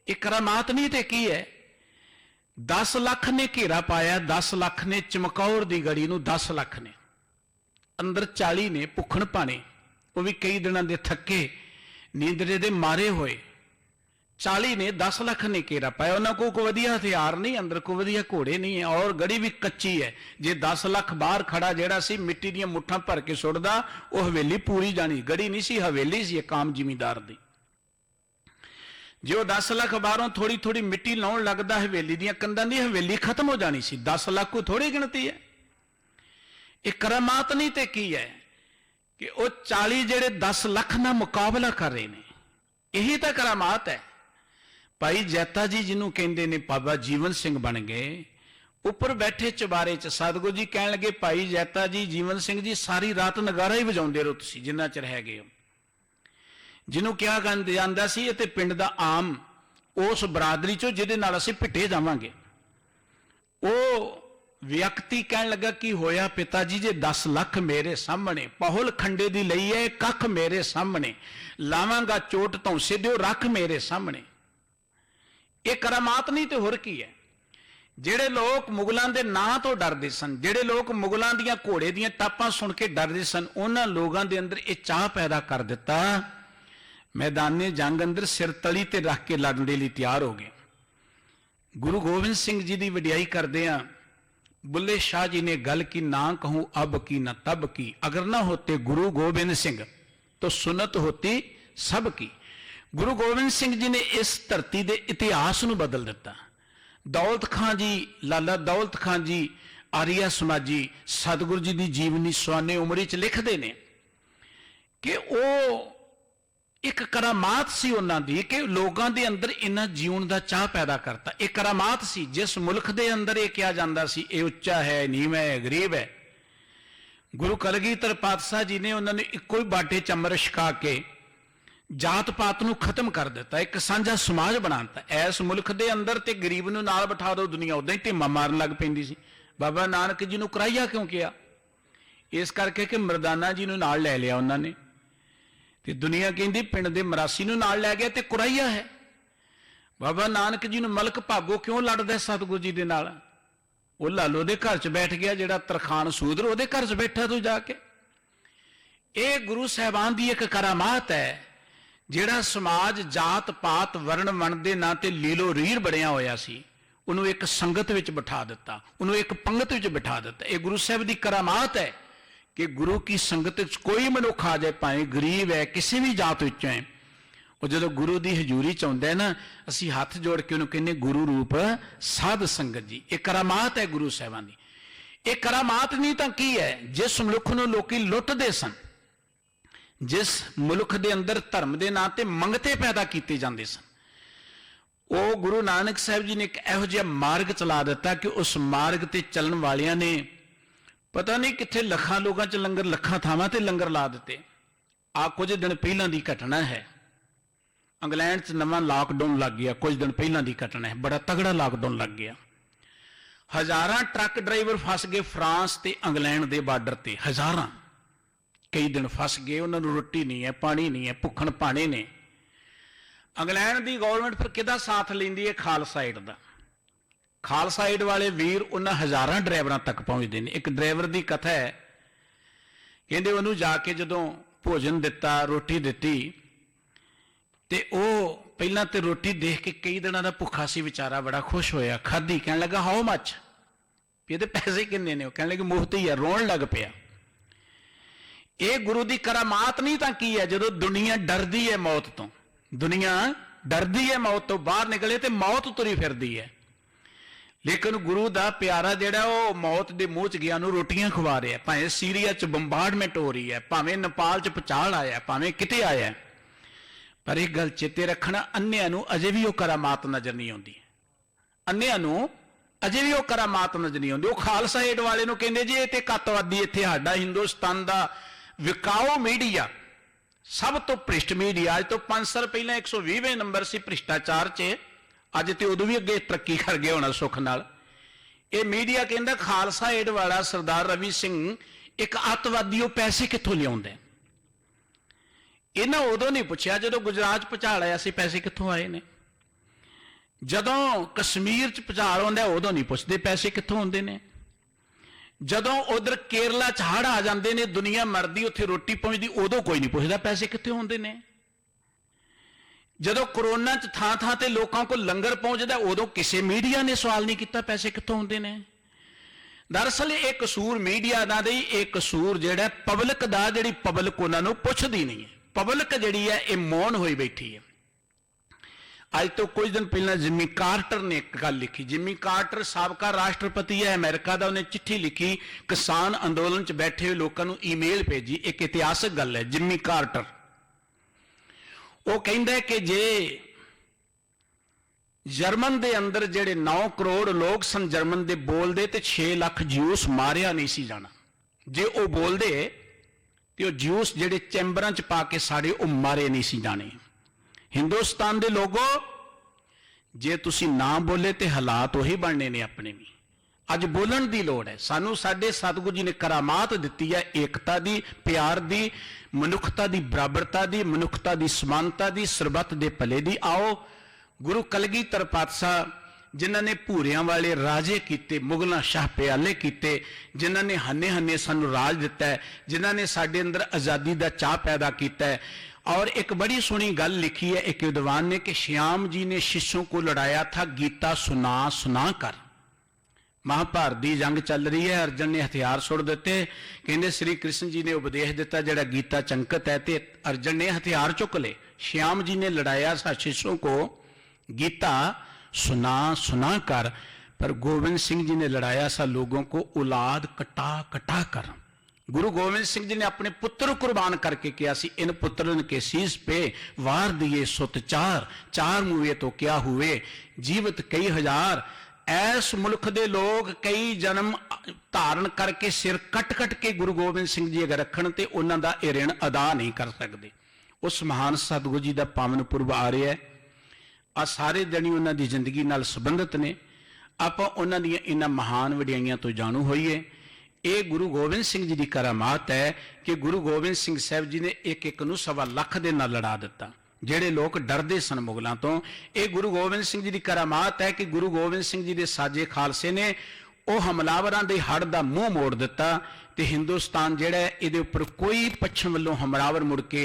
एक करामात नहीं ते की है, 10 लाख ने घेरा पाया, 10 लाख ने चमकौर की गड़ी नूं, 10 लाख ने अंदर 40 ने भुखण पाने, वो भी कई दिनों के थके नींदरे दे मारे होए, 40 ने 10 लाख ने घेरा पाया। उन्होंने कोई वधिया हथियार नहीं, अंदर कोई वधिया घोड़े नहीं है, और गड़ी भी कच्ची है। जे 10 लाख बाहर खड़ा जेड़ा सी मिट्टी दी मुठ्ठां भर के सुटदा, वो हवेली पूरी जानी, गड़ी नहीं सी, हवेली सी एक आम जिमीदार दी। जो 10 लाख बाहरों थोड़ी थोड़ी मिट्टी लाउण लगदा हवेली दी कंधां दी, हवेली खत्म हो जानी सी। 10 लाख कोई थोड़ी गिणती है। एक करामात नहीं ते की है कि वो 40 जेड़े 10 लाख नाल मुकाबला कर रहे हैं, यही तो करामात है। भाई जैता जी जिन्हों कहते ने बाबा जीवन सिंह बन गए, उपर बैठे चबारे च सतगुरु जी कह लगे भाई जैता जी जीवन सिंह जी सारी रात नगारा ही बजाते रहो तुसीं जिन्ना चिर है गए हो। जिन्हों क्या जाता सी ये पिंड का आम उस बरादरी चो जिहदे नाल असीं भिट्टे जावांगे, वो व्यक्ति कह लगा कि होया पिता जी जे 10 लाख मेरे सामने, पहुल खंडे दी लई है कख मेरे सामने, लावांगा चोट धौंसे दिओ रख मेरे सामने। ये करामात नहीं तो होर की है। जेड़े लोग मुगलों के नां तो डरते सन, जेड़े लोग मुगलों दियां घोड़े दियां टापां सुन के डरते सन, उन्हां लोगों के अंदर ये चाह पैदा कर दिता, मैदाने जंग अंदर सिर तली ते रख के लड़ने लिए तैयार हो गए। गुरु गोबिंद सिंह जी की वडियाई करदियां बुल्ले शाह जी ने गल की, ना कहूं अब की न तब की, अगर ना होते गुरु गोबिंद सिंह तो सुनत होती सब की। गुरु गोबिंद सिंह जी ने इस धरती के इतिहास को बदल दिता। दौलत खां जी, लाला दौलत खां जी आर्या समाजी सतगुरु जी की जीवनी सुआने उमरी च लिखते हैं कि वो एक करामात सी उन्हां दी कि लोगों के अंदर इन्ना जीवन का चाह पैदा करता। एक करामात सी जिस मुल्क के अंदर ये कहा जाता सी ये उच्चा है, नीवा है, गरीब है। गुरु कलगीधर पातशाह जी ने उन्होंने इको ही बाटे च अमृत छका के जात पात नूं खत्म कर दिता, एक साझा समाज बनाता। इस मुल्क के अंदर ते गरीब नूं नाल बिठा दो, दुनिया उदां ही ढीमा मारन लग पैंदी सी। बाबा नानक जी नूं कराइया क्यों किया? इस करके कि मरदाना जी नूं नाल लै लिया उन्होंने, ते दुनिया कहती पिंड दे मरासी नूं नाल लै गया ते कुराइया है। बाबा नानक जी नूं मलक भागो क्यों लड़दा सतगुरु जी दे नाल? वो लालो दे घर च बैठ गया, जिहड़ा तरखान सूदर उहदे घर च बैठा तू जाके। ये गुरु साहिबान की एक करामात है, जिहड़ा समाज जात पात वर्ण वण दे नां ते लीलो रीर बनिया होया सी, ਉਹਨੂੰ ਇੱਕ ਸੰਗਤ ਵਿੱਚ ਬਿਠਾ ਦਿੱਤਾ, ਉਹਨੂੰ ਇੱਕ ਪੰਗਤ ਵਿੱਚ ਬਿਠਾ ਦਿੱਤਾ। ਇਹ ਗੁਰੂ ਸਾਹਿਬ ਦੀ ਕਰਾਮਾਤ ਹੈ ਕਿ ਗੁਰੂ ਕੀ ਸੰਗਤ ਵਿੱਚ ਕੋਈ ਮਨੁੱਖ ਆ ਜਾਏ, ਭਾਵੇਂ ਗਰੀਬ ਹੈ, ਕਿਸੇ ਵੀ ਜਾਤ ਵਿੱਚੋਂ ਹੈ, ਉਹ ਜਦੋਂ ਗੁਰੂ ਦੀ ਹਜ਼ੂਰੀ ਚ ਆਉਂਦਾ ਹੈ ਨਾ, ਅਸੀਂ ਹੱਥ ਜੋੜ ਕੇ ਉਹਨੂੰ ਕਹਿੰਦੇ ਗੁਰੂ ਰੂਪ ਸਾਧ ਸੰਗਤ ਜੀ। ਇਹ ਕਰਾਮਾਤ ਹੈ ਗੁਰੂ ਸਾਹਿਬਾਂ ਦੀ। ਇਹ ਕਰਾਮਾਤ ਨਹੀਂ ਤਾਂ ਕੀ ਹੈ? ਜਿਸ ਮਨੁੱਖ ਨੂੰ ਲੋਕੀ ਲੁੱਟਦੇ ਸਨ, ਜਿਸ ਮੁਲਕ ਦੇ ਅੰਦਰ ਧਰਮ ਦੇ ਨਾਂ ਤੇ ਮੰਗਤੇ ਪੈਦਾ ਕੀਤੇ ਜਾਂਦੇ ਸਨ, ਉਹ ਗੁਰੂ ਨਾਨਕ ਸਾਹਿਬ ਜੀ ਨੇ ਇੱਕ ਇਹੋ ਜਿਹਾ ਮਾਰਗ ਚਲਾ ਦਿੱਤਾ ਕਿ ਉਸ ਮਾਰਗ ਤੇ ਚੱਲਣ ਵਾਲਿਆਂ ਨੇ ਪਤਾ ਨਹੀਂ ਕਿੱਥੇ ਲੱਖਾਂ ਲੋਕਾਂ 'ਚ ਲੰਗਰ, ਲੱਖਾਂ ਥਾਵਾਂ ਤੇ ਲੰਗਰ ਲਾ ਦਿੱਤੇ। ਆ ਕੁਝ ਦਿਨ ਪਹਿਲਾਂ ਦੀ ਘਟਨਾ ਹੈ, ਇੰਗਲੈਂਡ 'ਚ ਨਵਾਂ ਲਾਕਡਾਊਨ ਲੱਗ ਗਿਆ। ਕੁਝ ਦਿਨ ਪਹਿਲਾਂ ਦੀ ਘਟਨਾ ਹੈ, ਬੜਾ ਤਗੜਾ ਲਾਕਡਾਊਨ ਲੱਗ ਗਿਆ। ਹਜ਼ਾਰਾਂ ਟਰੱਕ ਡਰਾਈਵਰ ਫਸ ਗਏ ਫਰਾਂਸ ਤੇ ਇੰਗਲੈਂਡ ਦੇ ਬਾਰਡਰ ਤੇ, ਹਜ਼ਾਰਾਂ, ਕਈ ਦਿਨ ਫਸ ਗਏ। ਉਹਨਾਂ ਨੂੰ ਰੋਟੀ ਨਹੀਂ ਹੈ, ਪਾਣੀ ਨਹੀਂ ਹੈ, ਭੁੱਖਣ ਭਾਣੇ ਨੇ। ਇੰਗਲੈਂਡ ਦੀ ਗੌਰਮੈਂਟ ਫਿਰ ਕਿਹਦਾ ਸਾਥ ਲੈਂਦੀ ਹੈ? ਖਾਲਸਾ ਏਡ ਦਾ। ਖਾਲਸਾ ਏਡ ਵਾਲੇ ਵੀਰ ਉਹਨਾਂ ਹਜ਼ਾਰਾਂ ਡਰਾਈਵਰਾਂ ਤੱਕ ਪਹੁੰਚਦੇ ਨੇ। ਇੱਕ ਡਰਾਈਵਰ ਦੀ ਕਥਾ ਹੈ, ਕਹਿੰਦੇ ਉਹਨੂੰ ਜਾ ਕੇ ਜਦੋਂ ਭੋਜਨ ਦਿੱਤਾ, ਰੋਟੀ ਦਿੱਤੀ, ਤੇ ਉਹ ਪਹਿਲਾਂ ਤੇ ਰੋਟੀ ਦੇਖ ਕੇ ਕਈ ਦਿਨਾਂ ਦਾ ਭੁੱਖਾ ਸੀ ਵਿਚਾਰਾ, ਬੜਾ ਖੁਸ਼ ਹੋਇਆ, ਖਾਧੀ, ਕਹਿਣ ਲੱਗਾ ਹਾਊ ਮੱਚ, ਵੀ ਇਹਦੇ ਪੈਸੇ ਕਿੰਨੇ ਨੇ? ਉਹ ਕਹਿਣ ਲੱਗੇ ਮੁਫਤ ਹੀ ਆ, ਰੋਣ ਲੱਗ ਪਿਆ। ਇਹ ਗੁਰੂ ਦੀ ਕਰਾਮਾਤ ਨਹੀਂ ਤਾਂ ਕੀ ਹੈ? ਜਦੋਂ ਦੁਨੀਆ ਡਰਦੀ ਹੈ ਮੌਤ ਤੋਂ, ਦੁਨੀਆ ਡਰਦੀ ਹੈ ਮੌਤ ਤੋਂ, ਬਾਹਰ ਨਿਕਲੇ ਤੇ ਮੌਤ ਤੁਰੀ ਫਿਰਦੀ ਹੈ, ਲੇਕਿਨ ਗੁਰੂ ਦਾ ਪਿਆਰਾ ਜਿਹੜਾ ਉਹ ਮੌਤ ਦੇ ਮੂੰਹ 'ਚ ਗਿਆ ਨੂੰ ਰੋਟੀਆਂ ਖਵਾ ਰਿਹਾ। ਭਾਵੇਂ ਸੀਰੀਆ 'ਚ ਬੰਬਾਰਡਮੈਂਟ ਹੋ ਰਹੀ ਹੈ, ਭਾਵੇਂ ਨੇਪਾਲ 'ਚ ਭੂਚਾਲ ਆਇਆ, ਭਾਵੇਂ ਕਿਤੇ ਆਇਆ, ਪਰ ਇੱਕ ਗੱਲ ਚੇਤੇ ਰੱਖਣਾ, ਅੰਨਿਆਂ ਨੂੰ ਅਜੇ ਵੀ ਉਹ ਕਰਾਮਾਤ ਨਜ਼ਰ ਨਹੀਂ ਆਉਂਦੀ। ਅੰਨਿਆਂ ਨੂੰ ਅਜੇ ਵੀ ਉਹ ਕਰਾਮਾਤ ਨਜ਼ਰ ਨਹੀਂ ਆਉਂਦੀ। ਉਹ ਖਾਲਸਾ ਏਡ ਵਾਲੇ ਨੂੰ ਕਹਿੰਦੇ ਜੀ ਇਹ ਤੇ ਕੱਤਵਾਦੀ, ਇੱਥੇ ਸਾਡਾ ਹਿੰਦੁਸਤਾਨ ਦਾ ਵਿਕਾਊ ਮੀਡੀਆ, ਸਭ ਤੋਂ ਭ੍ਰਿਸ਼ਟ ਮੀਡੀਆ। ਅੱਜ ਤੋਂ 5 ਸਾਲ ਪਹਿਲਾਂ 120ਵੇਂ ਨੰਬਰ ਸੀ ਭ੍ਰਿਸ਼ਟਾਚਾਰ 'ਚ, ਅੱਜ ਤੇ ਉਦੋਂ ਵੀ ਅੱਗੇ ਤਰੱਕੀ ਕਰ ਗਿਆ ਹੋਣਾ ਸੁੱਖ ਨਾਲ। ਇਹ ਮੀਡੀਆ ਕਹਿੰਦਾ ਖਾਲਸਾ ਏਡ ਵਾਲਾ ਸਰਦਾਰ ਰਵੀ ਸਿੰਘ ਇੱਕ ਅੱਤਵਾਦੀ, ਉਹ ਪੈਸੇ ਕਿੱਥੋਂ ਲਿਆਉਂਦਾ? ਇਹਨਾਂ ਉਦੋਂ ਨਹੀਂ ਪੁੱਛਿਆ ਜਦੋਂ ਗੁਜਰਾਤ 'ਚ ਭੁਚਾਲ ਆਇਆ ਸੀ, ਪੈਸੇ ਕਿੱਥੋਂ ਆਏ ਨੇ। ਜਦੋਂ ਕਸ਼ਮੀਰ 'ਚ ਭੁਚਾਲ ਆਉਂਦਾ ਉਦੋਂ ਨਹੀਂ ਪੁੱਛਦੇ ਪੈਸੇ ਕਿੱਥੋਂ ਆਉਂਦੇ ਨੇ। ਜਦੋਂ ਉਧਰ ਕੇਰਲਾ 'ਚ ਹੜ੍ਹ ਆ ਜਾਂਦੇ ਨੇ, ਦੁਨੀਆ ਮਰਦੀ, ਉੱਥੇ ਰੋਟੀ ਪਹੁੰਚਦੀ, ਉਦੋਂ ਕੋਈ ਨਹੀਂ ਪੁੱਛਦਾ ਪੈਸੇ ਕਿੱਥੋਂ ਆਉਂਦੇ ਨੇ। ਜਦੋਂ ਕਰੋਨਾ 'ਚ ਥਾਂ ਥਾਂ ਤੇ ਲੋਕਾਂ ਕੋਲ ਲੰਗਰ ਪਹੁੰਚਦਾ, ਉਦੋਂ ਕਿਸੇ ਮੀਡੀਆ ਨੇ ਸਵਾਲ ਨਹੀਂ ਕੀਤਾ ਪੈਸੇ ਕਿੱਥੋਂ ਆਉਂਦੇ ਨੇ। ਦਰਅਸਲ ਇਹ ਕਸੂਰ ਮੀਡੀਆ ਦਾ ਨਹੀਂ, ਇਹ ਕਸੂਰ ਜਿਹੜਾ ਪਬਲਿਕ ਦਾ, ਜਿਹੜੀ ਪਬਲਿਕ ਉਹਨਾਂ ਨੂੰ ਪੁੱਛਦੀ ਨਹੀਂ ਹੈ। ਪਬਲਿਕ ਜਿਹੜੀ ਹੈ ਇਹ ਮੌਨ ਹੋਈ ਬੈਠੀ ਹੈ। ਅੱਜ ਤੋਂ ਕੁਝ ਦਿਨ ਪਹਿਲਾਂ ਜਿਮੀ ਕਾਰਟਰ ਨੇ ਇੱਕ ਗੱਲ ਲਿਖੀ। ਜਿਮੀ ਕਾਰਟਰ ਸਾਬਕਾ ਰਾਸ਼ਟਰਪਤੀ ਹੈ ਅਮਰੀਕਾ ਦਾ। ਉਹਨੇ ਚਿੱਠੀ ਲਿਖੀ, ਕਿਸਾਨ ਅੰਦੋਲਨ 'ਚ ਬੈਠੇ ਹੋਏ ਲੋਕਾਂ ਨੂੰ ਈਮੇਲ ਭੇਜੀ। ਇੱਕ ਇਤਿਹਾਸਕ ਗੱਲ ਹੈ। ਜਿਮੀ ਕਾਰਟਰ ਉਹ ਕਹਿੰਦਾ ਕਿ ਜੇ ਜਰਮਨ ਦੇ ਅੰਦਰ ਜਿਹੜੇ 9 ਕਰੋੜ ਲੋਕ ਸਨ ਜਰਮਨ ਦੇ ਬੋਲਦੇ, ਤੇ 6 ਲੱਖ ਜਿਊਸ ਮਾਰਿਆ ਨਹੀਂ ਸੀ ਜਾਣਾ। ਜੇ ਉਹ ਬੋਲਦੇ ਤੇ ਉਹ ਜਿਊਸ ਜਿਹੜੇ ਚੈਂਬਰਾਂ 'ਚ ਪਾ ਕੇ ਸਾੜੇ, ਉਹ ਮਾਰੇ ਨਹੀਂ ਸੀ ਜਾਣੇ। ਹਿੰਦੁਸਤਾਨ ਦੇ ਲੋਗੋ, ਜੇ ਤੁਸੀਂ ਨਾ ਬੋਲੇ ਤੇ ਹਾਲਾਤ ਉਹੀ ਬਣਨੇ ਨੇ ਆਪਣੇ ਵੀ। ਅੱਜ ਬੋਲਣ ਦੀ ਲੋੜ ਹੈ ਸਾਨੂੰ। ਸਾਡੇ ਸਤਿਗੁਰੂ ਜੀ ਨੇ ਕਰਾਮਾਤ ਦਿੱਤੀ ਹੈ ਏਕਤਾ ਦੀ, ਪਿਆਰ ਦੀ, ਮਨੁੱਖਤਾ ਦੀ, ਬਰਾਬਰਤਾ ਦੀ, ਮਨੁੱਖਤਾ ਦੀ, ਸਮਾਨਤਾ ਦੀ, ਸਰਬੱਤ ਦੇ ਭਲੇ ਦੀ। ਆਓ ਗੁਰੂ ਕਲਗੀਧਰ ਪਾਤਸ਼ਾਹ, ਜਿਨ੍ਹਾਂ ਨੇ ਭੂਰਿਆਂ ਵਾਲੇ ਰਾਜੇ ਕੀਤੇ, ਮੁਗਲਾਂ ਸ਼ਾਹ ਪਿਆਲੇ ਕੀਤੇ, ਜਿਨ੍ਹਾਂ ਨੇ ਹੰਨੇ ਹੰਨੇ ਸਾਨੂੰ ਰਾਜ ਦਿੱਤਾ ਹੈ, ਜਿਨ੍ਹਾਂ ਨੇ ਸਾਡੇ ਅੰਦਰ ਆਜ਼ਾਦੀ ਦਾ ਚਾਅ ਪੈਦਾ ਕੀਤਾ ਹੈ। और एक बड़ी सुनी गल लिखी है एक विद्वान ने कि श्याम जी ने शिष्यों को लड़ाया था गीता सुना सुना कर। महाभारत की जंग चल रही है, अर्जन ने हथियार सुट दिते, कहते श्री कृष्ण जी ने उपदेश दिता जड़ा गीता चंकत है, तो अर्जन ने हथियार चुक ले। श्याम जी ने लड़ाया था शिष्यों को गीता सुना सुना कर, पर गोविंद सिंह जी ने लड़ाया सा लोगों को औलाद कटा कटा कर। गुरु गोविंद सिंह जी ने अपने पुत्र कुर्बान करके किया सी, इन पुत्रन के शीश पे वार दिए सुत चार, चार मुए तो क्या हुए, जीवित कई हजार। ऐस मुल्क दे लोग कई जन्म धारण करके सिर कट कट के गुरु गोविंद सिंह जी अगर रखण ते उन्हां दा इह ऋण अदा नहीं कर सकते। उस महान सतगुरु जी दा पावन पुरब आ रहा है। आ सारे दिन उन्हां दी जिंदगी नाल संबंधित ने। आपां उन्हां दीयां इन्हां महान वडियाइयां तो जाणू होईए। ये गुरु गोबिंद सिंह जी की करामात है कि गुरु गोबिंद सिंह साहब जी ने एक एक नूं 1.25 लाख दे नाल लड़ा दिता, ਜਿਹੜੇ लोग डरदे सन मुगलों तो। ये गुरु गोबिंद सिंह जी की करामात है कि गुरु गोबिंद सिंह जी के साजे खालसे ने वो हमलावरां दे हड़ दा मूँह मोड़ दिता, ते हिंदुस्तान जिहड़ा इहदे उपर कोई पश्चिम वालों हमलावर मुड़ के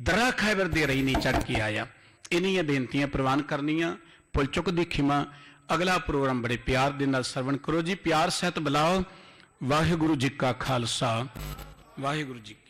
दरा खैबर दे रही नहीं चढ़ के आया। इन्हियां बेनतियां प्रवान करनियां, भुल चुक दी खिमा। ਅਗਲਾ ਪ੍ਰੋਗਰਾਮ ਬੜੇ ਪਿਆਰ ਦੇ ਨਾਲ ਸਰਵਣ ਕਰੋ ਜੀ। ਪਿਆਰ ਸਹਿਤ ਬੁਲਾਓ। ਵਾਹਿਗੁਰੂ ਜੀ ਕਾ ਖਾਲਸਾ, ਵਾਹਿਗੁਰੂ ਜੀ ਕੀ